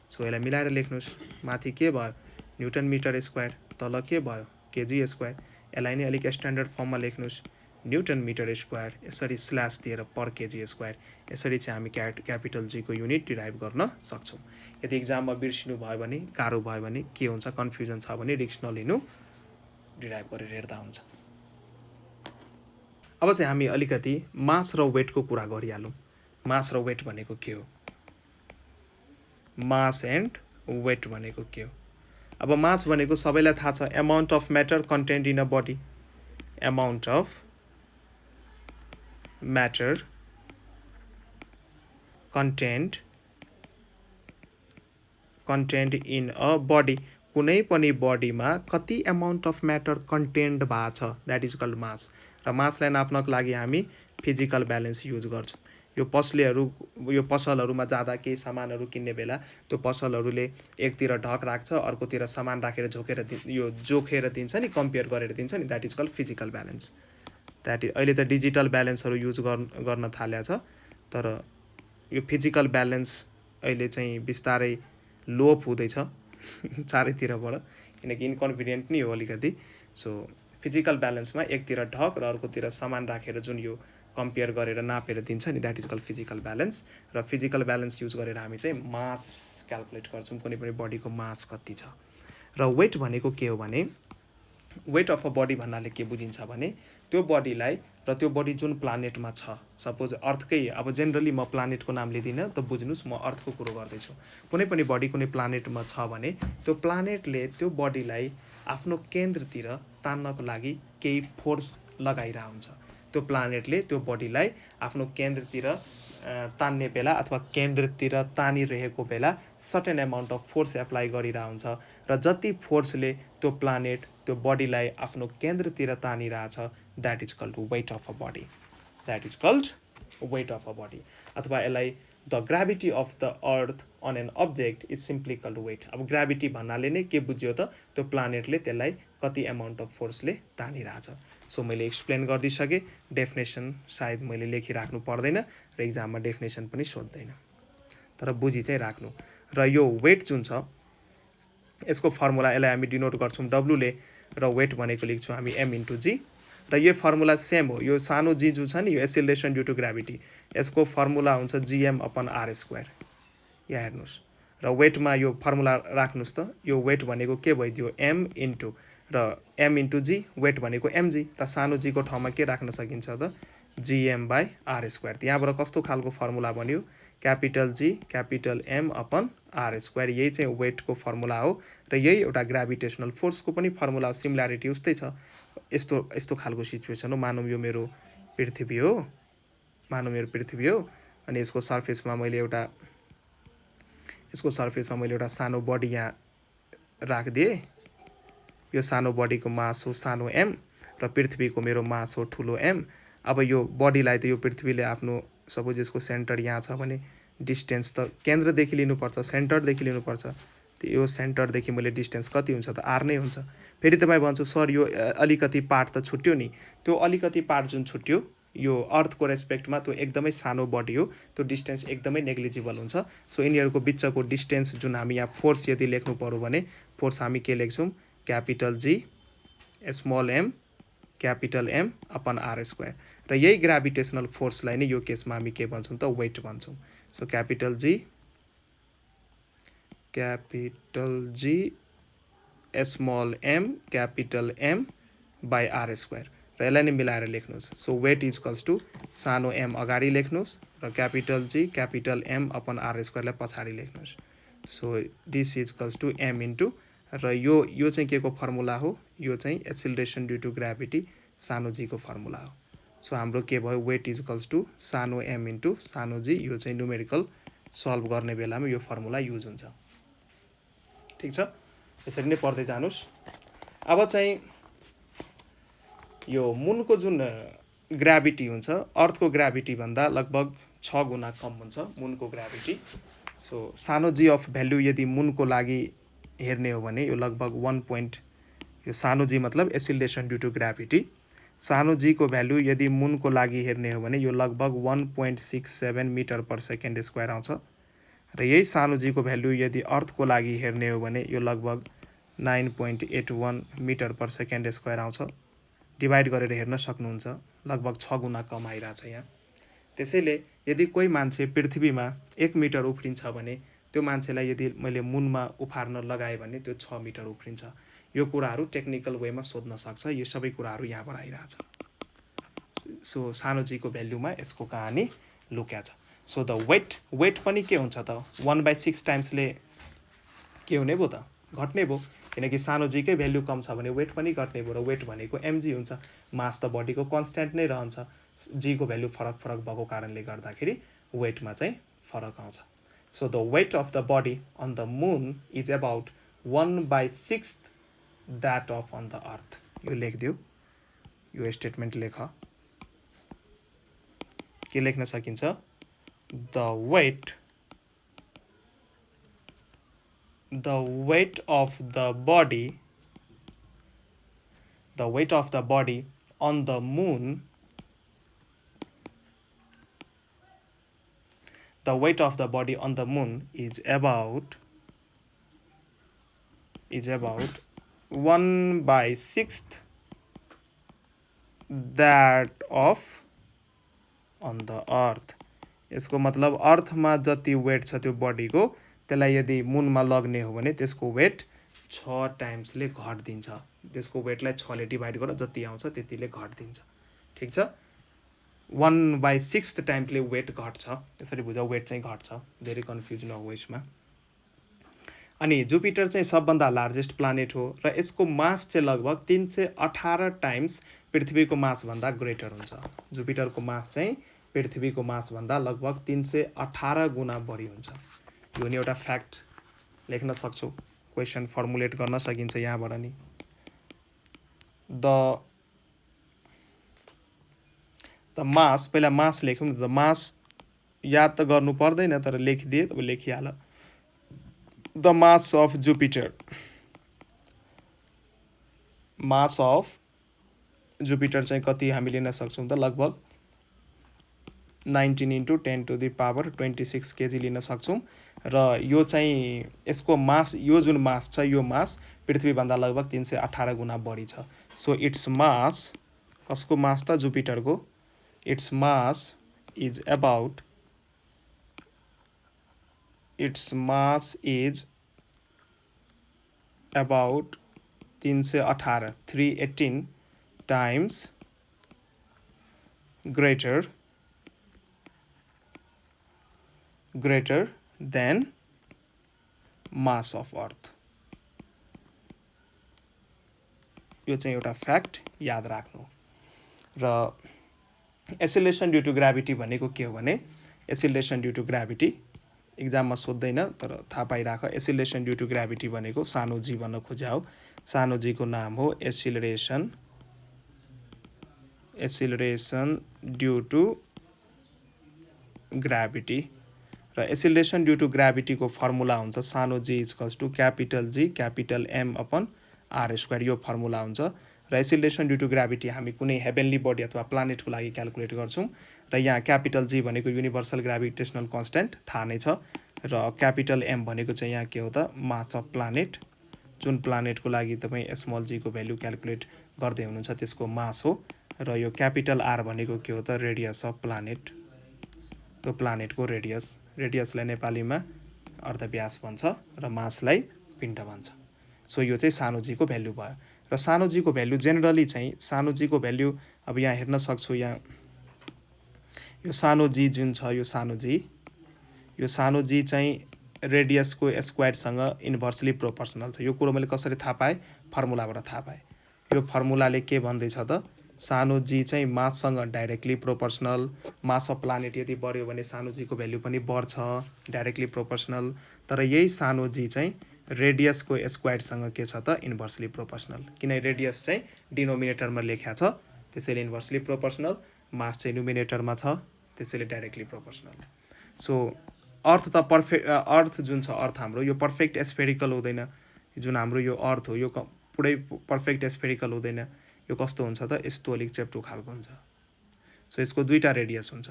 S1: सो यसलाई मिलाएर लेख्नुहोस्, माथि के भयो न्युटन मिटर स्क्वायर, तल के भयो केजी स्क्वायर। यसलाई नै अलिक स्ट्यान्डर्ड फर्ममा लेख्नुहोस्, न्युटन मिटर स्क्वायर, यसरी स्ल्यास दिएर पर केजी स्क्वायर। यसरी चाहिँ हामी क्यापिटल जीको युनिट डिराइभ गर्न सक्छौँ। यदि इक्जाममा बिर्सिनु भयो भने, गाह्रो भयो भने, के हुन्छ कन्फ्युजन छ भने रिस्क नलिनु, डिराइभ गरेर हेर्दा हुन्छ। अब चाहिँ हामी अलिकति मास र वेटको कुरा गरिहालौँ। मास र वेट भनेको के हो? मास एन्ड वेट भनेको के हो? अब मास भनेको सबैलाई थाहा छ, amount of matter content in a body. Amount of matter content in a body. कुनै पनि बडीमा कति एमाउन्ट अफ म्याटर कन्टेन्ट भएको छ, द्याट इज कल्ड मास। र मासलाई नाप्नको लागि हामी फिजिकल ब्यालेन्स युज गर्छौँ। यो पसलहरूमा जाँदा केही सामानहरू किन्ने बेला त्यो पसलहरूले एकतिर ढक राख्छ, अर्कोतिर सामान राखेर जोखेर दिन्छ नि, कम्पेयर गरेर दिन्छ नि, that is called physical balance. अहिले त डिजिटल ब्यालेन्सहरू युज गर्न थालेको छ, तर यो फिजिकल ब्यालेन्स अहिले चाहिँ बिस्तारै लोप हुँदैछ चारैतिरबाट, किनकि इन्कन्भिनियन्ट नै हो अलिकति। सो फिजिकल ब्यालेन्समा एकतिर ढक र अर्कोतिर सामान राखेर जुन यो कम्पेयर गरेर नापेर दिन्छ नि, that is called physical balance. र फिजिकल ब्यालेन्स युज गरेर हामी चाहिँ मास क्यालकुलेट गर्छौँ, कुनै पनि बडीको मास कति छ। र वेट भनेको के हो भने, वेट अफ अ बडी भन्नाले के बुझिन्छ भने त्यो बडीलाई, र त्यो बडी जुन प्लानेटमा छ, सपोज अर्थकै, अब जेनरली म प्लानेटको नाम लिँदिनँ त बुझ्नुहोस्, म अर्थको कुरो गर्दैछु। कुनै पनि बडी कुनै प्लानेटमा छ भने त्यो प्लानेटले त्यो बडीलाई आफ्नो केन्द्रतिर तान्नको लागि केही फोर्स लगाइरहेको हुन्छ। त्यो प्लानेटले त्यो बडीलाई आफ्नो केन्द्रतिर तान्ने बेला अथवा केन्द्रतिर तानिरहेको बेला certain amount of force apply गरिरहेको हुन्छ, र जति फोर्सले त्यो प्लानेट त्यो बडीलाई आफ्नो केन्द्रतिर तानिरहेछ, that is called weight of a body. That is called weight of a body. अथवा यसलाई the gravity of the earth on an object is simply called weight. अब ग्राभिटी भन्नाले नै के बुझ्यो त, त्यो प्लानेटले त्यसलाई कति एमाउन्ट अफ फोर्सले तानिरहेछ। सो मैले एक्सप्लेन गरिदिइसकेँ। डेफिनेसन सायद मैले लेखिराख्नु पर्दैन र इक्जाममा डेफिनेसन पनि सोध्दैन, तर बुझी चाहिँ राख्नु। र यो वेट जुन छ यसको फर्मुला, यसलाई हामी डिनोट गर्छौँ डब्लुले, र वेट भनेको लेख्छौँ हामी एम इन्टु जी। र यो फर्मुला सेम हो, यो सानो जी जो छ नि, यो एसिलेसन ड्यु टु ग्राभिटी, यसको फर्मुला हुन्छ जिएम अपन आर स्क्वायर। यहाँ हेर्नुहोस्, र वेटमा यो फर्मुला राख्नुहोस् त, यो वेट भनेको के भइदियो, एम इन्टु, र एम इन्टु जी, वेट भनेको एमजी, र सानो जीको ठाउँमा के राख्न सकिन्छ त, जिएम बाई आर स्क्वायर। यहाँबाट कस्तो खालको फर्मुला बन्यो, capital G capital M upon R square. यही चाहिँ वेटको फर्मुला हो, र यही एउटा ग्राभिटेसनल फोर्सको पनि फर्मुला हो, सिमिल्यारिटी उस्तै छ। यस्तो खालको सिचुएसन हो, मानौँ यो मेरो पृथ्वी हो, अनि यसको सर्फेसमा मैले एउटा सानो बडी यहाँ राखिदिएँ। यो सानो बडीको मास हो सानो एम, र पृथ्वीको मेरो मास हो ठुलो एम। अब यो बडीलाई त यो पृथ्वीले आफ्नो, सपोज यसको सेन्टर यहाँ छ भने डिस्टेन्स त केन्द्रदेखि लिनुपर्छ, सेन्टरदेखि लिनुपर्छ। यो सेन्टरदेखि मैले डिस्टेन्स कति हुन्छ त, आर नै हुन्छ। फेरि तपाईँ भन्छु सर यो अलिकति पार्ट त छुट्यो नि, त्यो अलिकति पार्ट जुन छुट्यो यो अर्थको रेस्पेक्टमा त्यो एकदमै सानो बडी हो, त्यो डिस्टेन्स एकदमै नेग्लिजिबल हुन्छ। सो यिनीहरूको बिचको डिस्टेन्स जुन हामी यहाँ फोर्स यदि लेख्नु पऱ्यो भने फोर्स हामी के लेख्छौँ, capital G small M capital M upon R square. र यही ग्राभिटेसनल फोर्सलाई नै यो केसमा हामी के भन्छौँ त, वेट भन्छौँ। So capital G small M capital M by R square, र यसलाई नै मिलाएर लेख्नुहोस्। सो वेट इजकल्स टु सानो एम अगाडि लेख्नुहोस्, र capital G capital M upon R स्क्वायरलाई पछाडि लेख्नुहोस्। So this equals to M into, र यो चाहिँ के को फर्मुला हो, यो चाहिँ एसिलरेसन ड्यु टु ग्राभिटी सानो जी को फर्मुला हो। सो हाम्रो के भयो, वेट इजकल्स टु सानो एम इन्टु सानो जी। यो चाहिँ न्युमेरिकल सल्भ गर्ने बेलामा यो फर्मुला युज हुन्छ। ठिक छ, यसरी नै पढ्दै जानुहोस्। अब चाहिँ यो मुनको जुन ग्राभिटी हुन्छ, अर्थको ग्राभिटी भन्दा लगभग 6 गुणा कम हुन्छ मुनको ग्राभिटी। सो सानो जी अफ भ्याल्यु यदि मुनको लागि हेर्ने हो भने यो लगभग यो सानो जी मतलब एसिलेसन ड्यु टु ग्राभिटी, सानो जी को भ्याल्यु यदि मुनको लागि हेर्ने हो भने यो लगभग 1.67 मिटर पर सेकेन्ड स्क्वायर आउँछ। र यही सानो जी को भ्याल्यु यदि अर्थको लागि हेर्ने हो भने यो लगभग 9.81 मिटर पर सेकेन्ड स्क्वायर आउँछ। डिभाइड गरेर हेर्न सक्नुहुन्छ, लगभग 6 गुणा कम आइरहेछ यहाँ। त्यसैले यदि कोही मान्छे पृथ्वीमा 1 मिटर उफ्रिन्छ भने त्यो मान्छेलाई यदि मैले मुनमा उफार्न लगाएँ भने त्यो 6 मिटर उफ्रिन्छ। यो कुराहरू टेक्निकल वेमा सोध्न सक्छ, यो सबै कुराहरू यहाँबाट आइरहेछ। सो सानो जीको भ्याल्युमा यसको कहानी लुक्या छ। सो द वेट पनि के हुन्छ त, 1/6 टाइम्सले के हुने भयो त, घट्ने भयो, किनकि सानो जीकै भ्याल्यु कम छ भने वेट पनि घट्ने भयो, र वेट भनेको एमजी हुन्छ। मास त बडीको कन्स्ट्यान्ट नै रहन्छ, जीको भ्याल्यु फरक भएको कारणले गर्दाखेरि वेटमा चाहिँ फरक आउँछ। So the weight of the body on the moon is about 1/6 that of on the earth. यो लेखिदियो, यो स्टेटमेन्ट लेख। के लेख्न सकिन्छ? The weight of the body on the moon is about 1/6 that of on the earth। यसको मतलब अर्थमा जति वेट छ त्यो बडीको, त्यसलाई यदि मुनमा लग्ने हो भने त्यसको वेट 6 टाइम्सले घट्दिन्छ। त्यसको वेटलाई 6 ले डिभाइड गर, जति आउँछ त्यतिले घट्दिन्छ। ठिक छ? 1/6 टाइम्सले वेट घट्छ। यसरी बुझ, वेट चाहिँ घट्छ। धेरै कन्फ्युज नहो यसमा। अनि जुपिटर चाहिँ सबभन्दा लार्जेस्ट प्लानेट हो र यसको मास चाहिँ लगभग 318 टाइम्स पृथ्वीको मासभन्दा ग्रेटर हुन्छ। जुपिटरको मास चाहिँ पृथ्वीको मासभन्दा लगभग 318 गुणा बढी हुन्छ। यो नि एउटा फ्याक्ट लेख्न सक्छौ, क्वेसन फर्मुलेट गर्न सकिन्छ यहाँबाट नि। द मास, पहिला मास लेखौँ न। द मास याद त गर्नु पर्दैन, तर लेखिदिए अब लेखिहाल। The mass of Jupiter, mass of Jupiter चाहिँ कति हामी लिन सक्छौँ त? लगभग 19 × 10⁻26 केजी लिन सक्छौँ। र यो चाहिँ यसको मास, यो जुन मास छ यो मास पृथ्वीभन्दा लगभग 318 गुणा बढी छ। सो इट्स मास, कसको मास त? जुपिटरको। It's mass is about 318 times greater than mass of earth। यो चाहिँ एउटा फ्याक्ट याद राख्नु। र एसिलेसन ड्यू टु ग्राभिटी भनेको के हो भने, एसिलेसन ड्यू टु ग्राभिटी एक्जाममा सोध्दैन, तर थाहा पाइराख। एसिलेसन ड्यू टु ग्राभिटी भनेको सानो जी भन्न खोज्या हो। सानो जीको नाम हो एसिलरेसन ड्यू टु ग्राभिटी। र एसिलेसन ड्यू टु ग्राभिटीको फर्मुला हुन्छ सानो G equals to capital G capital M upon r²। यो फर्मुला हुन्छ। र एसिलेसन ड्यू टु ग्राभिटी हामी कुनै हेभेनली बडी अथवा प्लानेटको लागि क्यालकुलेट गर्छौँ। र यहाँ क्यापिटल जी भनेको युनिभर्सल ग्राभिटेसनल कन्स्ट्यान्ट थाहा नै छ। र क्यापिटल एम भनेको चाहिँ यहाँ के हो त? Mass of planet. जुन प्लानेटको लागि तपाईँ स्मल जीको भ्याल्यु क्यालकुलेट गर्दै हुनुहुन्छ त्यसको मास हो। र यो क्यापिटल आर भनेको के हो त? Radius of planet. त्यो प्लानेटको रेडियसलाई नेपालीमा अर्धव्यास भन्छ र मासलाई पिण्ड भन्छ। सो यो चाहिँ सानो जीको भ्याल्यु भयो। र सानो जीको भ्याल्यु जेनरली चाहिँ सानो जीको भ्याल्यु अब यहाँ हेर्न सक्छु। यहाँ यो सानो जी जुन छ, यो सानो जी चाहिँ रेडियसको स्क्वायरसँग इन्भर्सली प्रोपोर्सनल छ। यो कुरो मैले कसरी थाहा पाएँ? फर्मुलाबाट थाहा पाएँ। यो फर्मुलाले के भन्दैछ त? सानो जी चाहिँ माससँग directly proportional. Mass of planet यदि बढ्यो भने सानो जीको भ्याल्यु पनि बढ्छ, डाइरेक्टली प्रोपोर्सनल। तर यही सानो जी चाहिँ रेडियसको स्क्वायरसँग के छ त? Inversely proportional. किन रेडियस चाहिँ डिनोमिनेटरमा लेख्या छ, त्यसैले इन्भर्सली प्रोपोर्सनल। मास चाहिँ न्युमिनेटरमा छ, त्यसैले डाइरेक्टली प्रोपोर्सनल। सो अर्थ त अर्थ जुन छ, अर्थ हाम्रो यो पर्फेक्ट स्फेरिकल हुँदैन। जुन हाम्रो यो अर्थ हो यो पुरै पर्फेक्ट स्फेरिकल हुँदैन। यो कस्तो हुन्छ त? यस्तो अलिक चेप्टो खालको हुन्छ। सो यसको दुईटा रेडियस हुन्छ।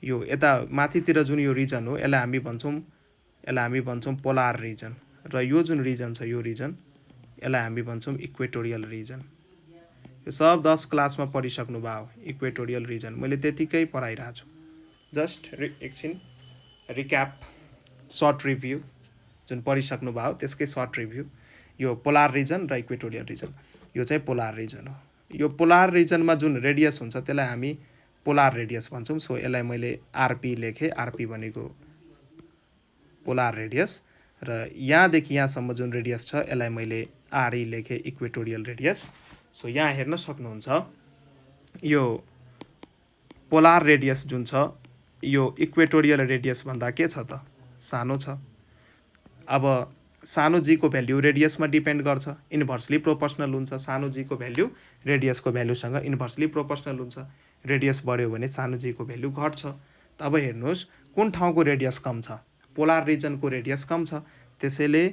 S1: यो यता माथितिर जुन यो रिजन हो यसलाई हामी भन्छौँ पोलार रिजन। र यो जुन रिजन छ, यो रिजन यसलाई हामी भन्छौँ इक्वेटोरियल रिजन। यो सब 10 क्लासमा पढिसक्नु भयो। इक्वेटोरियल रिजन मैले त्यतिकै पढाइरहेको छु। जस्ट एकछिन रिक्याप, सर्ट रिभ्यू, जुन पढिसक्नु भयो त्यसकै सर्ट रिभ्यू। यो पोलार रिजन र इक्वेटोरियल रिजन, यो चाहिँ पोलार रिजन हो। यो पोलार रिजनमा जुन रेडियस हुन्छ त्यसलाई हामी पोलार रेडियस भन्छौँ। सो यसलाई मैले आरपी लेखेँ। आरपी भनेको पोलार रेडियस। र यहाँदेखि यहाँसम्म जुन रेडियस छ यसलाई मैले आरई लेखेँ, इक्वेटोरियल रेडियस। सो यहाँ हेर्न सक्नुहुन्छ यो पोलार रेडियस जुन छ यो इक्वेटोरियल रेडियस भन्दा के छ त? सानो छ। अब सानो जी को भ्याल्यु रेडियसमा डिपेन्ड गर्छ, इन्भर्सली प्रोपोर्सनल हुन्छ। सानो जी को भ्याल्यु रेडियसको भ्याल्युसँग इन्भर्सली प्रोपोर्सनल हुन्छ। रेडियस बढ्यो भने सानो जी को भ्याल्यु घट्छ। त अब हेर्नुहोस् कुन ठाउँको रेडियस कम छ, पोलार रिजनको रेडियस कम छ, त्यसैले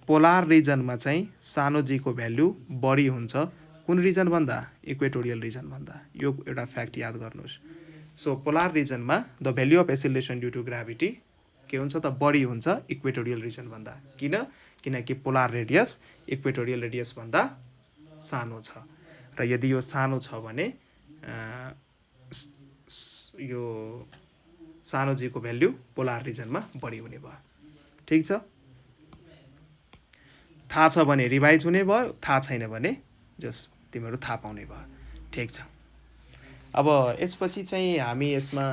S1: पोलार रिजनमा चाहिँ सानो जी को भ्याल्यु बढी हुन्छ। कुन रिजन भन्दा? इक्वेटोरियल रिजन भन्दा। यो एउटा फ्याक्ट याद गर्नुहोस्। सो पोलार रिजनमा the value of acceleration due to gravity के हुन्छ त? बढी हुन्छ इक्वेटोरियल रिजन भन्दा। किन? किनकि पोलार रेडियस इक्वेटोरियल रेडियस भन्दा सानो छ, र यदि यो सानो छ भने यो सानो जी को भ्याल्यु पोलार रिजनमा बढी हुने भयो। ठिक छ, थाहा छ भने रिभाइज हुने भयो, थाहा छैन भने जस तिमीहरू थाहा पाउने भयो। ठिक छ, अब यसपछि चाहिँ हामी यसमा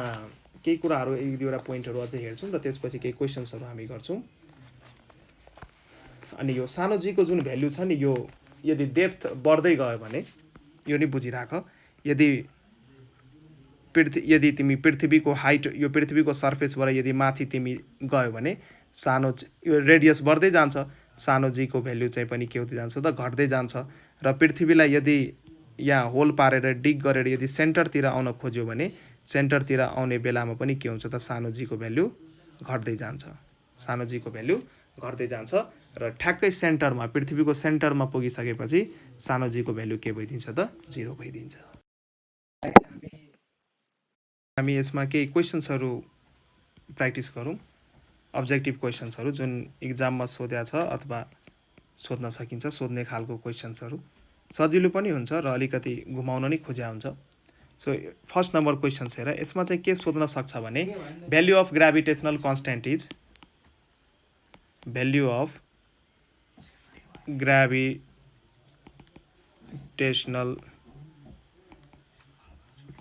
S1: केही कुराहरू एक दुईवटा पोइन्टहरू अझै हेर्छौँ र त्यसपछि केही क्वेसन्सहरू हामी गर्छौँ। अनि यो सानो जीको जुन भ्याल्यु छ नि, यो यदि डेप्थ बढ्दै गयो भने यो नि बुझिराख, यदि तिमी पृथ्वीको हाइट, यो पृथ्वीको सर्फेसबाट यदि माथि तिमी गयो भने सानो यो रेडियस बढ्दै जान्छ, सानो जीको भ्याल्यु चाहिँ पनि के हुँदै जान्छ त? घट्दै जान्छ। र पृथ्वीलाई यदि यहाँ होल पारेर डिग गरेर यदि सेन्टरतिर आउन खोज्यो भने सेन्टरतिर आउने बेलामा पनि के हुन्छ त? सानो जीको भ्याल्यु घट्दै जान्छ। सानो जीको भ्याल्यु घट्दै जान्छ र ठ्याक्कै सेन्टरमा, पृथ्वीको सेन्टरमा पुगिसकेपछि सानो जीको भ्याल्यु के भइदिन्छ त? 0 भइदिन्छ। हामी यसमा केही क्वेसन्सहरू प्र्याक्टिस गरौँ, अब्जेक्टिभ क्वेसन्सहरू जुन इक्जाममा सोध्या छ अथवा सोध्न सकिन्छ, सोध्ने खालको क्वेसन्सहरू। सजिलो पनि हुन्छ र अलिकति घुमाउन नि खोज्या हुन्छ। सो फर्स्ट नम्बर क्वेसन्स हेर, यसमा चाहिँ के सोध्न सक्छ भने value of gravitational constant is, value of gravitational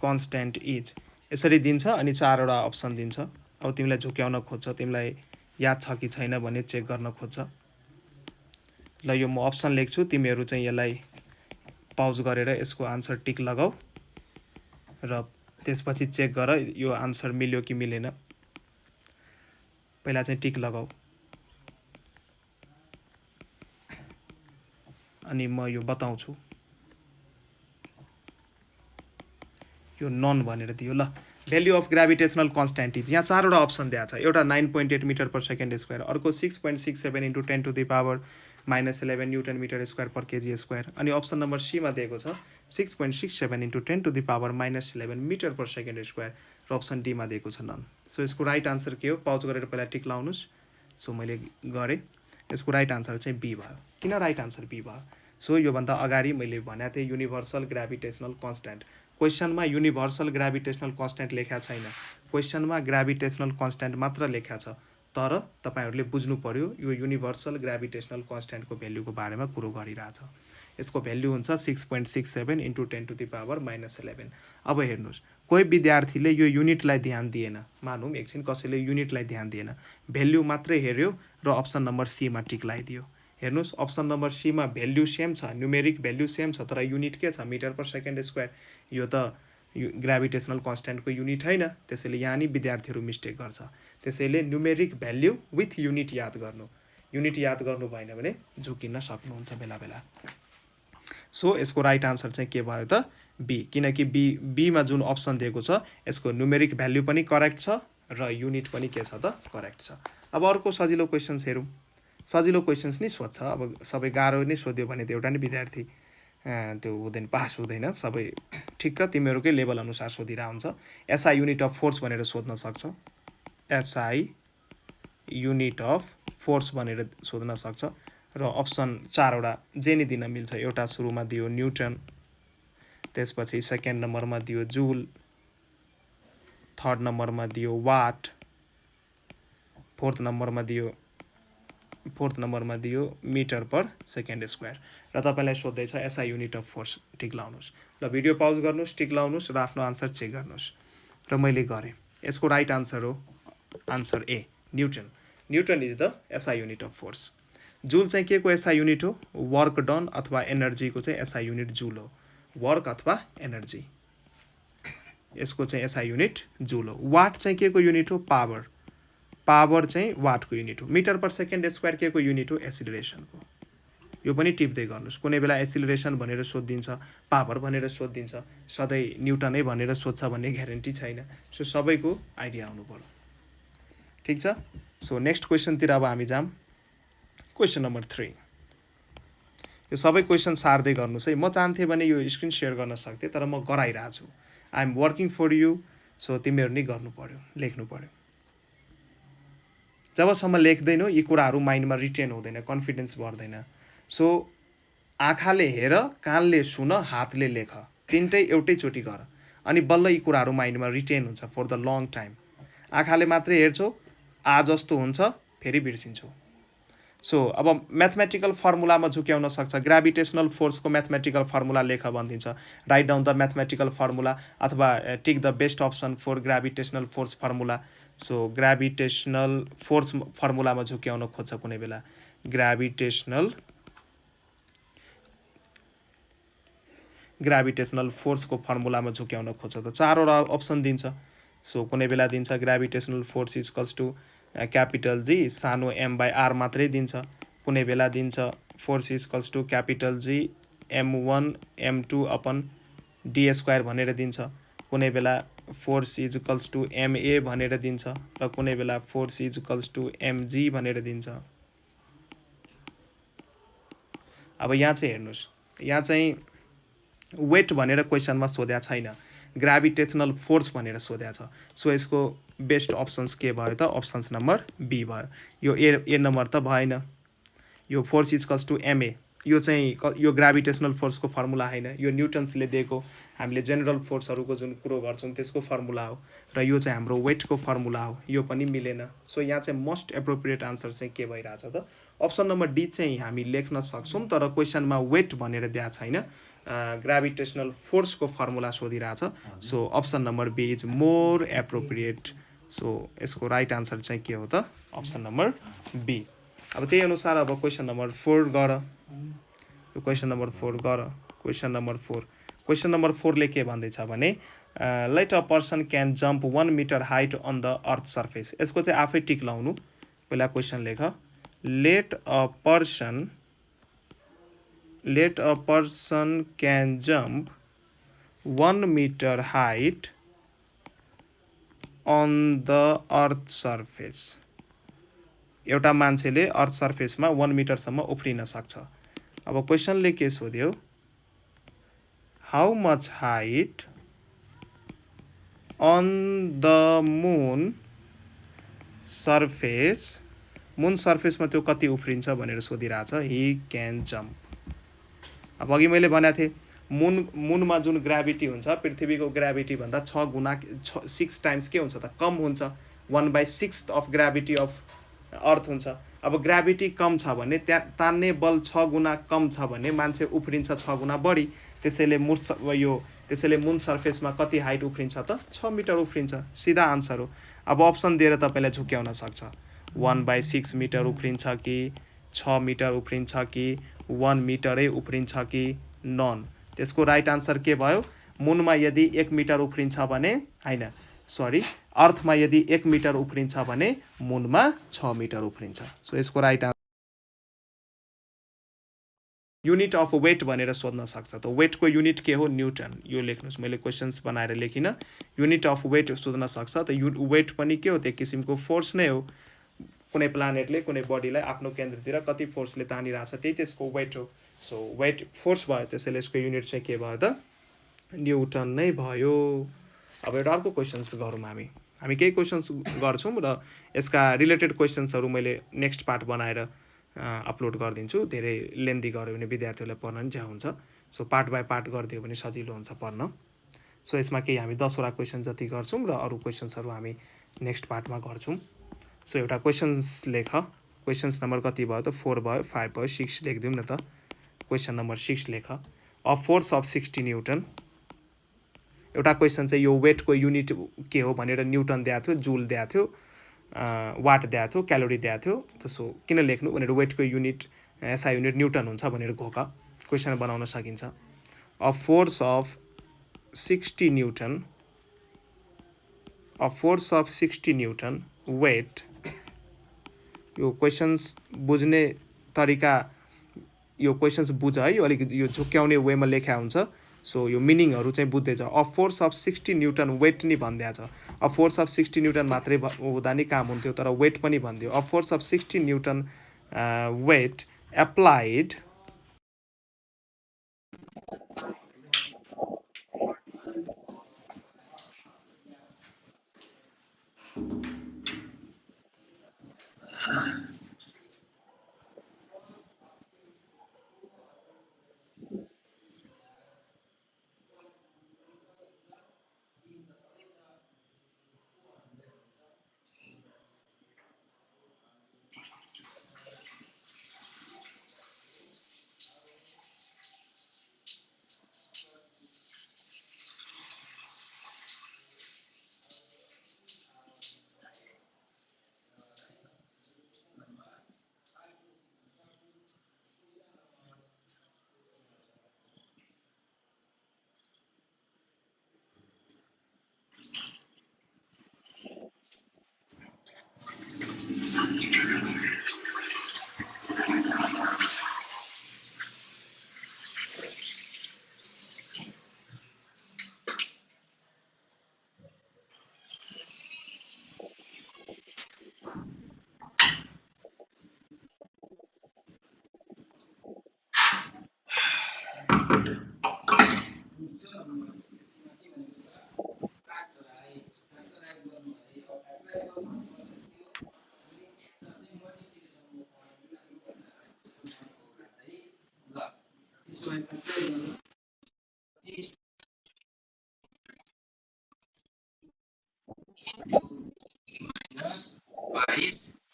S1: constant is, यसरी दिन्छ अनि 4वटा अप्सन दिन्छ। अब तिमीलाई झुक्याउन खोज्छ, तिमीलाई याद छ कि छैन भने चेक गर्न खोज्छ। ल यो म अप्सन लेख्छु, तिमीहरू चाहिँ यसलाई पाउज गरेर यसको आन्सर टिक लगाऊ र त्यसपछि चेक गर यो आन्सर मिल्यो कि मिलेन। पहिला चाहिँ टिक लगाऊ अनि म यो बताउँछु। यो नन भनेर दियो। ल value of gravitational constant is, यहाँ 4वटा अप्सन दिएको छ। एउटा 9.8 मिटर पर सेकेन्ड स्क्वायर, अर्को 6.67 into 10 to the power -11 newton metre square per KG square, अनि अप्सन नम्बर सीमा दिएको छ 6.67 into 10 to the power -11 metre per second square, र अप्सन डीमा दिएको छ नन। सो यसको राइट आन्सर के हो? पाउज गरेर पहिला टिक लाउनुहोस्। सो मैले गरेँ, यसको राइट आन्सर चाहिँ बी भयो। किन राइट आन्सर बी भयो? सो योभन्दा अगाडि मैले भनेको थिएँ युनिभर्सल ग्राभिटेसनल कन्स्ट्यान्ट। क्वेसनमा युनिभर्सल ग्राभिटेसनल कन्स्ट्यान्ट लेखा छैन, क्वेसनमा ग्राभिटेसनल कन्स्ट्यान्ट मात्र लेखा छ। तर तपाईहरूले बुझ्नु पर्यो यो युनिभर्सल ग्राभिटेसनल कन्स्ट्यान्टको भ्याल्युको बारेमा कुरो गरिरहेछ। यसको भ्याल्यु हुन्छ 6.67 इन्टु 10 टु द पावर -11। अब हेर्नुहोस्, कोही विद्यार्थीले यो युनिटलाई ध्यान दिएन, मानौँ एकछिन कसैले युनिटलाई ध्यान दिएन, भ्याल्यु मात्रै हेऱ्यो र अप्सन नम्बर सीमा टिक लगाइदियो। हेर्नुहोस् अप्सन नम्बर सीमा भ्याल्यु सेम छ, न्युमेरिक भ्याल्यु सेम छ, तर युनिट के छ? Metre per second square. यो त ग्राभिटेसनल कन्स्ट्यान्टको युनिट होइन, त्यसैले यहाँ नि विद्यार्थीहरू मिस्टेक गर्छ। त्यसैले न्युमेरिक भ्याल्यु विथ युनिट याद गर्नु, युनिट याद गर्नु भएन भने झुकिन सक्नुहुन्छ बेला बेला। सो यसको राइट आन्सर चाहिँ के भयो त? बी, किनकि बीमा जुन अप्सन दिएको छ यसको न्युमेरिक भ्याल्यु पनि करेक्ट छ र युनिट पनि के छ त? करेक्ट छ। अब अर्को सजिलो क्वेसन्स हेरौँ। सजिलो क्वेसन्स नि सोध्छ, अब सबै गाह्रो नै सोध्यो भने त एउटा नि विद्यार्थी त्यो हुँदैन, पास हुँदैन। सबै ठिक्क तिमीहरूकै लेभल अनुसार सोधिरहेको हुन्छ। एसआई युनिट अफ फोर्स भनेर सोध्न सक्छ, एसआई युनिट अफ फोर्स भनेर सोध्न सक्छ, र अप्सन 4वटा जे नि दिन मिल्छ। एउटा सुरुमा दियो न्युटन, त्यसपछि सेकेन्ड नम्बरमा दियो जुल, थर्ड नम्बरमा दियो वाट, फोर्थ नम्बरमा दियो मिटर पर सेकेन्ड स्क्वायर, र तपाईँलाई सोध्दैछ एसआई युनिट अफ फोर्स। टिक लाउनुहोस्। ल भिडियो पाउज गर्नुहोस्, टिक लाउनुहोस् र आफ्नो आन्सर चेक गर्नुहोस्। र मैले गरेँ, यसको राइट आन्सर हो answer A, Newton. Newton is the SI unit of force. Joule चाहिँ के को एसआई युनिट हो? वर्क डन अथवा एनर्जीको चाहिँ एसआई युनिट जुल हो, वर्क अथवा एनर्जी, यसको चाहिँ एसआई युनिट जुल हो। वाट चाहिँ के को युनिट हो? पावर, पावर चाहिँ वाटको युनिट हो। मिटर पर सेकेन्ड स्क्वायर के को युनिट हो? एसिलरेसनको। यो पनि टिप्दै गर्नुहोस्। कुनै बेला एसिलरेसन भनेर सोधिदिन्छ, पावर भनेर सोधिदिन्छ, सधैँ न्युटनै भनेर सोध्छ भन्ने ग्यारेन्टी छैन। सो सबैको आइडिया हुनु पर्यो। ठिक छ। सो नेक्स्ट क्वेसनतिर अब हामी जाम। Question number 3। यो सबै क्वेसन सार्दै गर्नुहोस् है। म चाहन्थेँ भने यो स्क्रिन सेयर गर्न सक्थेँ, तर म गराइरहेको छु। I am working for you. So तिमीहरू नै गर्नु पर्यो, लेख्नु पर्यो। जबसम्म लेख्दैनौ यी कुराहरू माइन्डमा रिटेन हुँदैन, कन्फिडेन्स बढ्दैन। सो आँखाले हेर, कानले सुन, हातले लेख, तिनटै एउटैचोटि गर, अनि बल्ल यी कुराहरू माइन्डमा रिटेन हुन्छ फर द लङ टाइम। आँखाले मात्रै हेर्छौ, आज जस्तो हुन्छ, फेरि बिर्सिन्छौ। सो अब म्याथमेटिकल फर्मुलामा झुक्याउन सक्छ। ग्राभिटेसनल फोर्सको म्याथमेटिकल फर्मुला लेख भनिदिन्छ। Right down the mathematical formula, अथवा tick the best option for gravitational force formula. So gravitational force फर्मुलामा झुक्याउन खोज्छ कुनै बेला। ग्राभिटेसनल फोर्सको फर्मुलामा झुक्याउन खोज्छ त चारवटा अप्सन दिन्छ। सो कुनै बेला दिन्छ gravitational force equals to capital G small M by R मात्रै दिन्छ। कुनै बेला दिन्छ force equals to capital G m1 m2 upon D square भनेर दिन्छ। कुनै बेला फोर्स इक्वल्स टु ma भनेर दिन्छ, र कुनै बेला फोर्स इक्वल्स टु mg भनेर दिन्छ। अब यहाँ चाहिँ हेर्नुहोस्, यहाँ चाहिँ वेट भनेर क्वेसनमा सोध्या छैन, ग्राभिटेसनल फोर्स भनेर सोध्या छ। सो यसको बेस्ट अप्सन्स के भयो त? अप्सन्स नम्बर बी भयो। यो ए नम्बर त भएन। यो फोर्स इक्वल्स टु एमए, यो चाहिँ यो ग्राभिटेसनल फोर्सको फर्मुला होइन, यो न्युटन्सले दिएको हामीले जेनरल फोर्सहरूको जुन कुरो गर्छौँ त्यसको फर्मुला हो, र यो चाहिँ हाम्रो वेटको फर्मुला हो। यो पनि मिलेन। सो यहाँ चाहिँ मोस्ट एप्रोप्रिएट आन्सर चाहिँ के भइरहेछ त? अप्सन नम्बर डी चाहिँ हामी लेख्न सक्छौँ, तर क्वेसनमा वेट भनेर दिएको छैन, ग्राभिटेसनल फोर्सको फर्मुला सोधिरहेछ। So option number B is more appropriate. So यसको राइट आन्सर चाहिँ के हो त? Option number B. अब त्यही अनुसार अब क्वेसन नम्बर 4 गर। क्वेसन नम्बर 4 गर। क्वेसन नम्बर 4, क्वेसन नम्बर 4 ले के भन्दैछ भने let a person can jump 1 metre height on the earth surface. यसको चाहिँ आफै टिक लाउनु। पहिला क्वेसन लेख, let a person can jump 1 metre height on the earth surface. एउटा मान्छेले अर्थ सर्फेसमा 1 मिटरसम्म उफ्रिन सक्छ। अब क्वेसनले के सोध्यो? How much height on the moon surface, moon सर्फेसमा त्यो कति उफ्रिन्छ भनेर सोधिरहेछ। ही क्यान जम्प। अब अघि मैले भनेको थिएँ मुनमा जुन ग्राभिटी हुन्छ पृथ्वीको ग्राभिटी भन्दा 6 गुणा 6 टाइम्स के हुन्छ त? कम हुन्छ। 1/6 अफ ग्राभिटी अफ अर्थ हुन्छ। अब ग्राभिटी कम छ भने त्यहाँ तान्ने बल 6 गुणा कम छ भने मान्छे उफ्रिन्छ 6 गुणा बढी। त्यसैले मुन सर्फेसमा कति हाइट उफ्रिन्छ त? 6 मिटर उफ्रिन्छ। सिधा आन्सर हो। अब अप्सन दिएर तपाईँलाई झुक्याउन सक्छ। 1/6 मिटर उफ्रिन्छ कि 6 मिटर उफ्रिन्छ कि 1 मिटरै उफ्रिन्छ कि नन। त्यसको राइट आन्सर के भयो? मुनमा यदि 1 मिटर उफ्रिन्छ भने, होइन सरी, अर्थमा यदि 1 मिटर उफ्रिन्छ भने मुनमा 6 मिटर उफ्रिन्छ। सो यसको right answer unit of weight भनेर सोध्न सक्छ। त वेटको युनिट के हो? न्युटन। यो लेख्नुहोस्, मैले क्वेसन्स बनाएर लेखिनँ। युनिट अफ वेट सोध्न सक्छ। त वेट पनि के हो? त्यो किसिमको फोर्स नै हो। कुनै प्लानेटले कुनै बडीलाई आफ्नो केन्द्रतिर कति फोर्सले तानिरहेछ त्यही त्यसको वेट हो। सो वेट फोर्स भयो, त्यसैले यसको युनिट चाहिँ के भयो त? न्युटन नै भयो। अब एउटा अर्को क्वेसन्स गरौँ हामी केही क्वेसन्स गर्छौँ र यसका रिलेटेड क्वेसन्सहरू मैले नेक्स्ट पार्ट बनाएर अपलोड गरिदिन्छु। धेरै लेन्दी गऱ्यो भने विद्यार्थीहरूलाई पढ्न नि ज्याउ हुन्छ। सो पार्ट बाई पार्ट गरिदियो भने सजिलो हुन्छ पढ्न। सो यसमा केही हामी 10वटा क्वेसन जति गर्छौँ र अरू क्वेसन्सहरू हामी नेक्स्ट पार्टमा गर्छौँ। सो एउटा क्वेसन्स लेख। क्वेसन्स नम्बर कति भयो त? 4 भयो, 5 भयो, 6 लेखिदिउँ न त। क्वेसन नम्बर 6 लेख। A force of 60 newton. एउटा क्वेसन चाहिँ यो वेटको युनिट के हो भनेर न्युटन दिएको थियो, जुल दिएको थियो, वाट दिएको थियो, क्यालोरी दिएको थियो। त्यसो किन लेख्नु भनेर वेटको युनिट एसआई युनिट न्युटन हुन्छ भनेर घोका क्वेसन बनाउन सकिन्छ। A force of 60 newton, weight यो क्वेसन्स बुझ्ने तरिका यो क्वेसन्स बुझ है, यो अलिकति यो झुक्क्याउने वेमा लेखा हुन्छ। सो यो मिनिङहरू चाहिँ बुझ्दै छ। A force of 60 newton weight नि भनिदिएको छ। अ फोर्स अफ 60 न्युटन मात्रै हुँदा नि काम हुन्थ्यो, तर वेट पनि भनिदियो। A force of 60 newton weight applied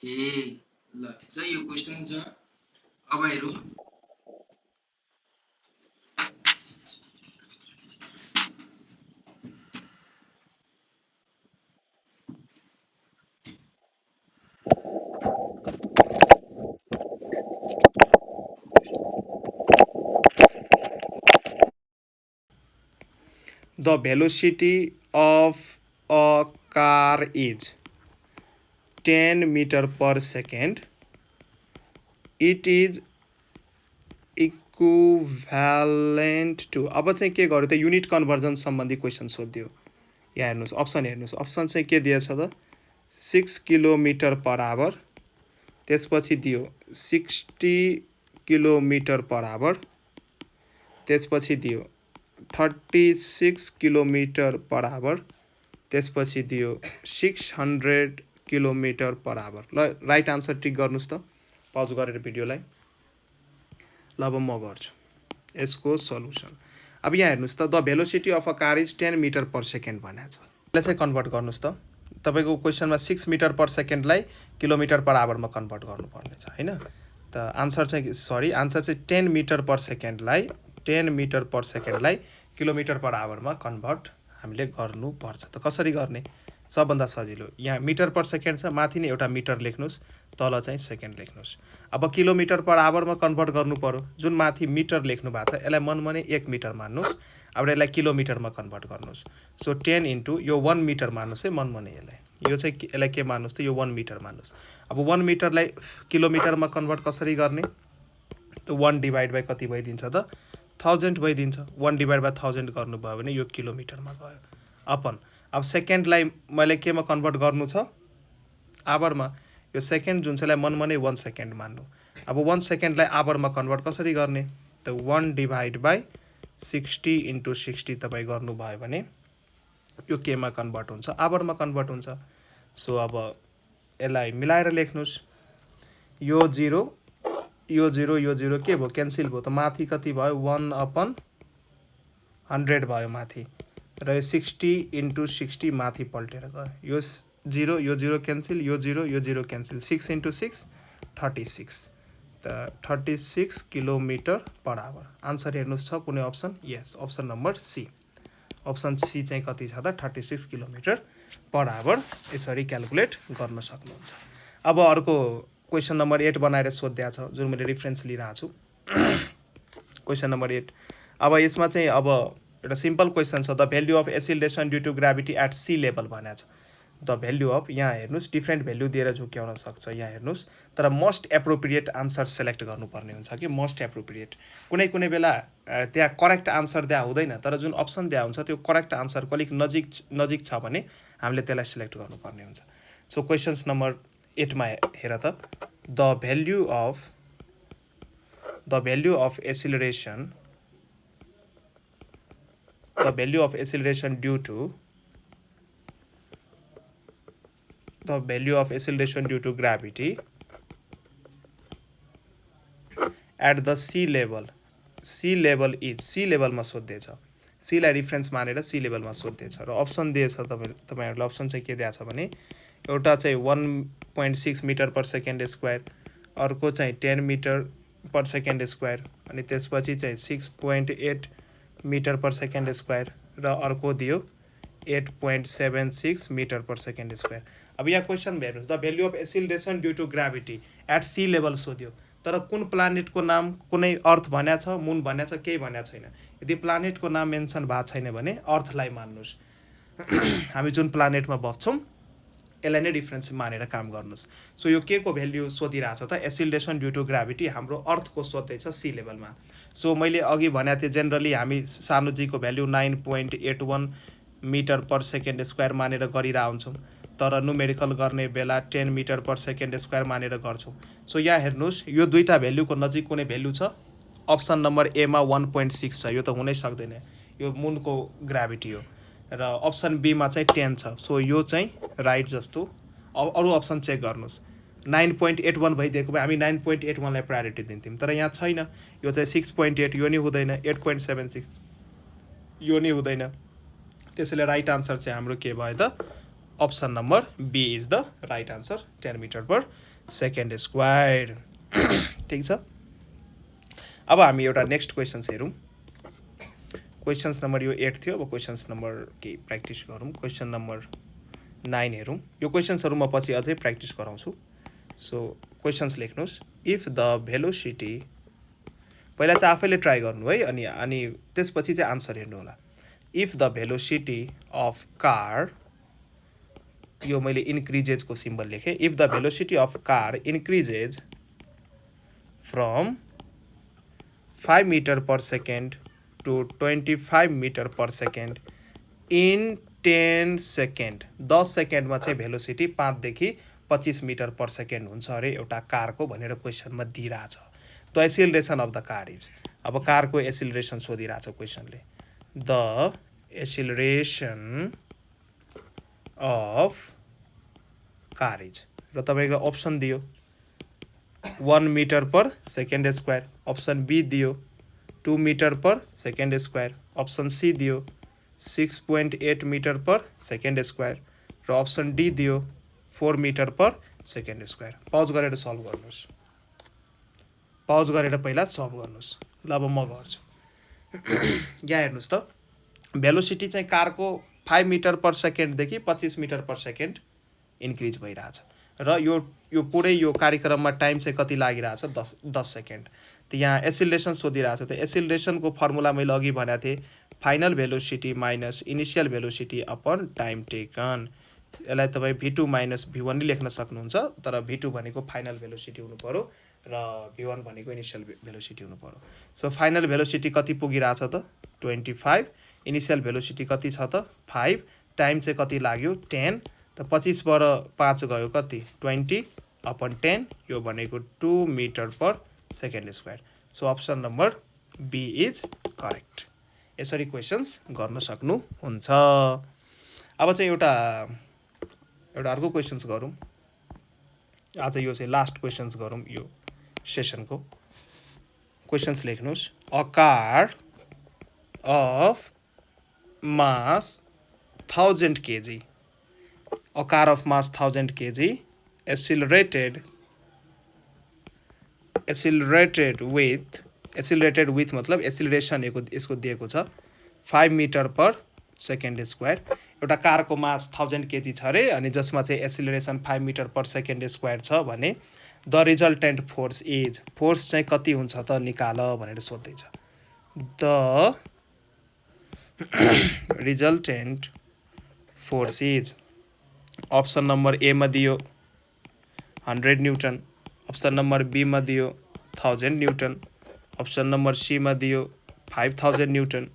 S2: ए ल ठिक छ। यो क्वेसन छ। अब हेरौँ
S1: the velocity of a car is 10 meter per second. It is equivalent to. अब चाहिँ के गर्यो त युनिट कन्भर्जन सम्बन्धी क्वेसन सोधिदियो। यहाँ हेर्नुहोस् अप्सन हेर्नुहोस्, अप्सन चाहिँ के दिएछ त 6 किलोमिटर पर आवर, त्यसपछि दियो 60 किलोमिटर पर आवर, त्यसपछि दियो 36 किलोमिटर पर आवर, त्यसपछि दियो 600 किलोमिटर पर आवर। ल राइट आन्सर टिक गर्नुहोस् त पज गरेर भिडियोलाई। ल अब म गर्छु यसको सल्युसन। अब यहाँ हेर्नुहोस् त the velocity of a car is 10 metre per second भनेको छ। यसलाई चाहिँ कन्भर्ट गर्नुहोस् त। तपाईँको क्वेसनमा 6 मिटर पर सेकेन्डलाई किलोमिटर पर आवरमा कन्भर्ट गर्नुपर्ने छ होइन। त आन्सर चाहिँ आन्सर चाहिँ 10 मिटर पर सेकेन्डलाई किलोमिटर पर आवरमा कन्भर्ट हामीले गर्नुपर्छ। त कसरी गर्ने? सबभन्दा सजिलो यहाँ मिटर पर सेकेन्ड छ, माथि नै एउटा मिटर लेख्नुहोस्, तल चाहिँ सेकेन्ड लेख्नुहोस्। अब किलोमिटर पर आवरमा कन्भर्ट गर्नु पर्यो। जुन माथि मिटर लेख्नु भएको छ यसलाई मनमनै 1 मिटर मान्नुहोस्, अब यसलाई किलोमिटरमा कन्भर्ट गर्नुहोस्। सो 10 इन्टु यो 1 मिटर मान्नुहोस् है मनमनै यसलाई, यो चाहिँ यसलाई के मान्नुहोस् त यो 1 मिटर मान्नुहोस्। अब 1 मिटरलाई किलोमिटरमा कन्भर्ट कसरी गर्ने? त 1 डिभाइड बाई कति भइदिन्छ त 1000 भइदिन्छ। 1 डिभाइड बाई 1000 गर्नुभयो भने यो किलोमिटरमा गयो अपन। अब सेकेन्डलाई मैले केमा कन्भर्ट गर्नु छ? आवरमा। यो सेकेन्ड जुन चाहिँलाई मनमनै 1 सेकेन्ड मान्नु। अब 1 सेकेन्डलाई आवरमा कन्भर्ट कसरी गर्ने? त 1 डिभाइड बाई 60 इन्टु 60 तपाईँ गर्नुभयो भने यो केमा कन्भर्ट हुन्छ? आवरमा कन्भर्ट हुन्छ। सो अब यसलाई मिलाएर लेख्नुहोस्। यो 0 यो 0 यो 0 के भयो? क्यान्सिल भयो। त माथि कति भयो? 1/100 भयो माथि, र यो 60 इन्टु 60 माथि पल्टेर गयो। यो 0 यो 0 क्यान्सिल, यो 0 यो 0 क्यान्सिल, 6 इन्टु 6 36। त 36 किलोमिटर पर आवर। आन्सर हेर्नुहोस् छ कुनै option? Yes, option number C. Option C चाहिँ कति छ त 36 किलोमिटर पर आवर। यसरी क्यालकुलेट गर्न सक्नुहुन्छ। अब अर्को क्वेसन नम्बर 8 बनाएर सोधिएको छ, जुन मैले रिफरेन्स लिइरहेको छु। Question number 8। अब यसमा चाहिँ अब एउटा सिम्पल क्वेसन छ। The value of acceleration due to gravity at sea level भनेको छ। द भ्याल्यु अफ, यहाँ हेर्नुहोस् डिफ्रेन्ट भ्याल्यु दिएर झुक्क्याउन सक्छ, यहाँ हेर्नुहोस्, तर मोस्ट एप्रोप्रिएट आन्सर सेलेक्ट गर्नुपर्ने हुन्छ कि मोस्ट एप्रोप्रिएट। कुनै कुनै बेला त्यहाँ करेक्ट आन्सर दिया हुँदैन, तर जुन अप्सन दिया हुन्छ त्यो करेक्ट आन्सरको अलिक नजिक छ भने हामीले त्यसलाई सिलेक्ट गर्नुपर्ने हुन्छ। सो क्वेसन्स नम्बर 8 मा हेर त, the value of acceleration due to gravity at the sea level is, sea लेभलमा सोध्दैछ, सीलाई रिफरेन्स मानेर सी लेभलमा सोध्दैछ र अप्सन दिएछ तपाईहरुलाई। अप्सन चाहिँ के दिएको छ भने एउटा चाहिँ 1.6 मिटर पर सेकेन्ड स्क्वायर, अर्को चाहिँ 10 मिटर पर सेकेन्ड स्क्वायर, अनि त्यसपछि चाहिँ 6.8 मिटर पर सेकेन्ड स्क्वायर र अर्को दियो 8.76 मिटर पर सेकेन्ड स्क्वायर। अब यहाँ क्वेसन हेर्नुहोस्, the value of acceleration due to gravity at sea level सोध्यो, तर कुन प्लानेटको नाम, कुनै अर्थ भन्या छ, मुन भन्या छ, केही भन्या छैन। यदि प्लानेटको नाम मेन्सन भएको छैन भने अर्थलाई मान्नुहोस्। हामी जुन प्लानेटमा बस्छौँ यसलाई नै रिफरेन्स मानेर काम गर्नुहोस्। सो यो के को भ्याल्यु सोधिरहेछ त, एक्सिलरेसन ड्यू टु ग्राभिटी हाम्रो अर्थको सोध्दैछ सी लेभलमा। सो मैले अघि भनेको थिएँ जेनरली हामी सानो जीको भ्याल्यु 9.81 मिटर पर सेकेन्ड स्क्वायर मानेर गरिरह हुन्छौँ, तर न्युमेरिकल गर्ने बेला 10 मिटर पर सेकेन्ड स्क्वायर मानेर गर्छौँ। सो यहाँ हेर्नुहोस्, यो दुईटा भ्याल्युको नजिक कुनै भ्याल्यु छ, अप्सन नम्बर एमा 1.6 छ, यो त हुनै सक्दैन, यो मुनको ग्राभिटी हो, र अप्सन बीमा चाहिँ 10 छ। सो यो चाहिँ राइट जस्तो। अरू अप्सन चेक गर्नुहोस्, 9.81 भइदिएको भए हामी 9.81 लाई प्रायोरिटी दिन्थ्यौँ, तर यहाँ छैन, यो चाहिँ 6.8 यो नि हुँदैन, 8.76 यो नि हुँदैन। त्यसैले राइट आन्सर चाहिँ हाम्रो के भयो त, option number B is the right answer, 10 metre per second square. ठिक छ। अब हामी एउटा नेक्स्ट क्वेसन्स हेरौँ। क्वेसन्स नम्बर यो 8 थियो, अब क्वेसन्स नम्बर केही प्र्याक्टिस गरौँ। क्वेसन नम्बर 9 हेरौँ। यो क्वेसन्सहरू म पछि अझै प्र्याक्टिस गराउँछु। सो क्वेसन्स लेख्नुहोस्, इफ द भेलोसिटी, पहिला चाहिँ आफैले ट्राई गर्नु है, अनि त्यसपछि चाहिँ आन्सर हेर्नु होला। If the velocity of car, यो मैले इन्क्रिजेजको सिम्बल लेखेँ, if the velocity of car increases from 5 metre per second to 25 metre per second in 10 second, 10 सेकेन्डमा चाहिँ भेलोसिटी 5 देखि 25 मिटर पर सेकेन्ड हुन्छ अरे एउटा कारको भनेर क्वेसनमा दिइरहेछ। The acceleration of the car is, अब कारको एक्सिलरेसन सोधिरहेछ क्वेसनले, the acceleration of car is, र तपाईँको अप्सन दियो 1 metre per second square, option B दियो 2 metre per second square, option C दियो 6.8 मिटर पर सेकेन्ड स्क्वायर, र अप्सन डी दियो 4 metre per second square. Pause गरेर सल्भ गर्नुहोस्, पज गरेर पहिला सल्भ गर्नुहोस्। ल अब म गर्छु। यहाँ हेर्नुहोस् त, भेलोसिटी चाहिँ कारको 5 मिटर पर सेकेन्डदेखि 25 मिटर पर सेकेन्ड इन्क्रिज भइरहेछ, र यो पुरै यो कार्यक्रममा टाइम चाहिँ कति लागिरहेछ, 10 सेकेन्ड। त यहाँ एक्सिलरेसन सोधिरहेको छ, त एक्सिलरेसनको फर्मुला मैले अघि भनेको थिएँ, final velocity minus initial velocity upon time taken. यसलाई तपाईँ v2 माइनस v1 नै लेख्न सक्नुहुन्छ, तर v2 भनेको फाइनल भेलोसिटी हुनु पर्यो र v1 भनेको इनिसियल भेलोसिटी हुनु पर्यो। सो फाइनल भेलोसिटी कति पुगिरहेछ त, 25, इनिसियल भेलोसिटी कति छ त 5, टाइम चाहिँ कति लाग्यो 10, त 25 बाट 5 गयो कति 20 अपन 10, यो भनेको 2 metre per second square. So option number B is correct. यसरी क्वेसन्स गर्न सक्नुहुन्छ। अब चाहिँ एउटा अर्को क्वेसन्स गरौँ। आज यो चाहिँ लास्ट क्वेसन्स गरौँ यो सेसनको। क्वेसन्स लेख्नुहोस्, a car of mass 1000 kg, a car of mass 1000 kg accelerated with मतलब एक्सिलरेसन यसको दिएको छ 5 मिटर पर सेकेन्ड स्क्वायर। एउटा कारको मास 1000 kg छ अरे, अनि जसमा चाहिँ acceleration 5 metre per second square छ भने the resultant force is, force चाहिँ कति हुन्छ त निकाल भनेर सोध्दैछ। The resultant force is, option number A मा दियो 100 न्युटन, अप्सन नम्बर बी मा दियो 1000 न्युटन, अप्सन नम्बर सी मा दियो 5000 न्युटन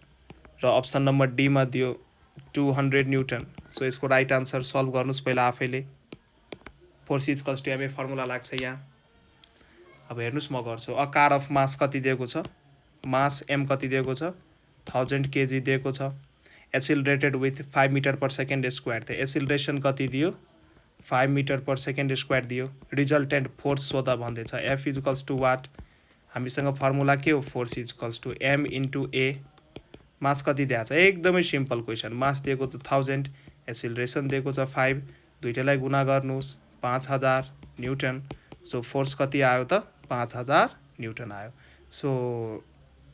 S1: र अप्सन नम्बर डी मा दियो 200 न्युटन। सो यसको राइट आन्सर सल्भ गर्नुहोस् पहिला आफैले। Force equals to MA formula लाग्छ यहाँ। अब हेर्नुहोस् म गर्छु। अ कार अफ मास कति दिएको छ, मास एम कति दिएको छ 1000 केजी दिएको छ, accelerated with 5 metre per second square थियो। एसिलरेसन कति दियो 5 मिटर पर सेकेन्ड स्क्वायर दियो। रिजल्टेन्ट फोर्स सोधा भन्दैछ। एफ इक्वल्स टु वाट, हामीसँग फर्मुला के हो, force equals to M into A. Mass कति दिएको छ, एकदमै सिम्पल क्वेसन। मास दिएको त 1000, एसिलरेसन दिएको छ 5, दुइटैलाई गुणा गर्नुहोस् 5000 न्युटन। सो फोर्स कति आयो त 5000 न्युटन आयो। So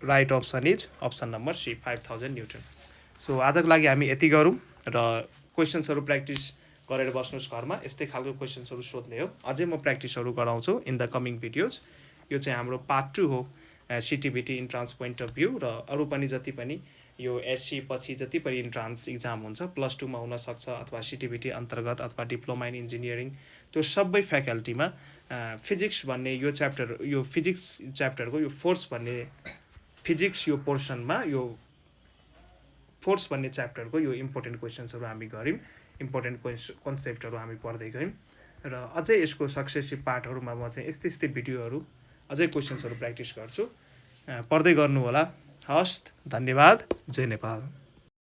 S1: right option is option number C 5000 newton. So आजको लागि हामी यति गरौँ र क्वेसन्सहरू प्र्याक्टिस गरेर बस्नुहोस् घरमा। यस्तै खालको क्वेसन्सहरू सोध्ने हो। अझै म प्र्याक्टिसहरू गराउँछु इन द कमिङ भिडियोज। यो चाहिँ हाम्रो पार्ट 2 हो सिटिभिटी इन्ट्रान्स पोइन्ट अफ भ्यू। र अरू पनि जति पनि यो एससी पछि जति पनि इन्ट्रान्स इक्जाम हुन्छ +2 मा हुनसक्छ अथवा सिटिभिटी अन्तर्गत अथवा डिप्लोमा इन इन्जिनियरिङ, त्यो सबै फ्याकल्टीमा फिजिक्स भन्ने यो च्याप्टर, यो फिजिक्स च्याप्टरको यो फोर्स भन्ने फिजिक्स यो पोर्सनमा यो फोर्स भन्ने च्याप्टरको यो इम्पोर्टेन्ट क्वेसन्सहरू हामी गऱ्यौँ। इम्पोर्टेन्ट कन्सेप्टहरू हामी पढ्दै गयौँ र अझै यसको सक्सेसिभ पार्टहरूमा म चाहिँ यस्तै भिडियोहरू अझै क्वेसन्सहरू प्र्याक्टिस गर्छु। पढ्दै गर्नु होला। हस्त, धन्यवाद। जय नेपाल।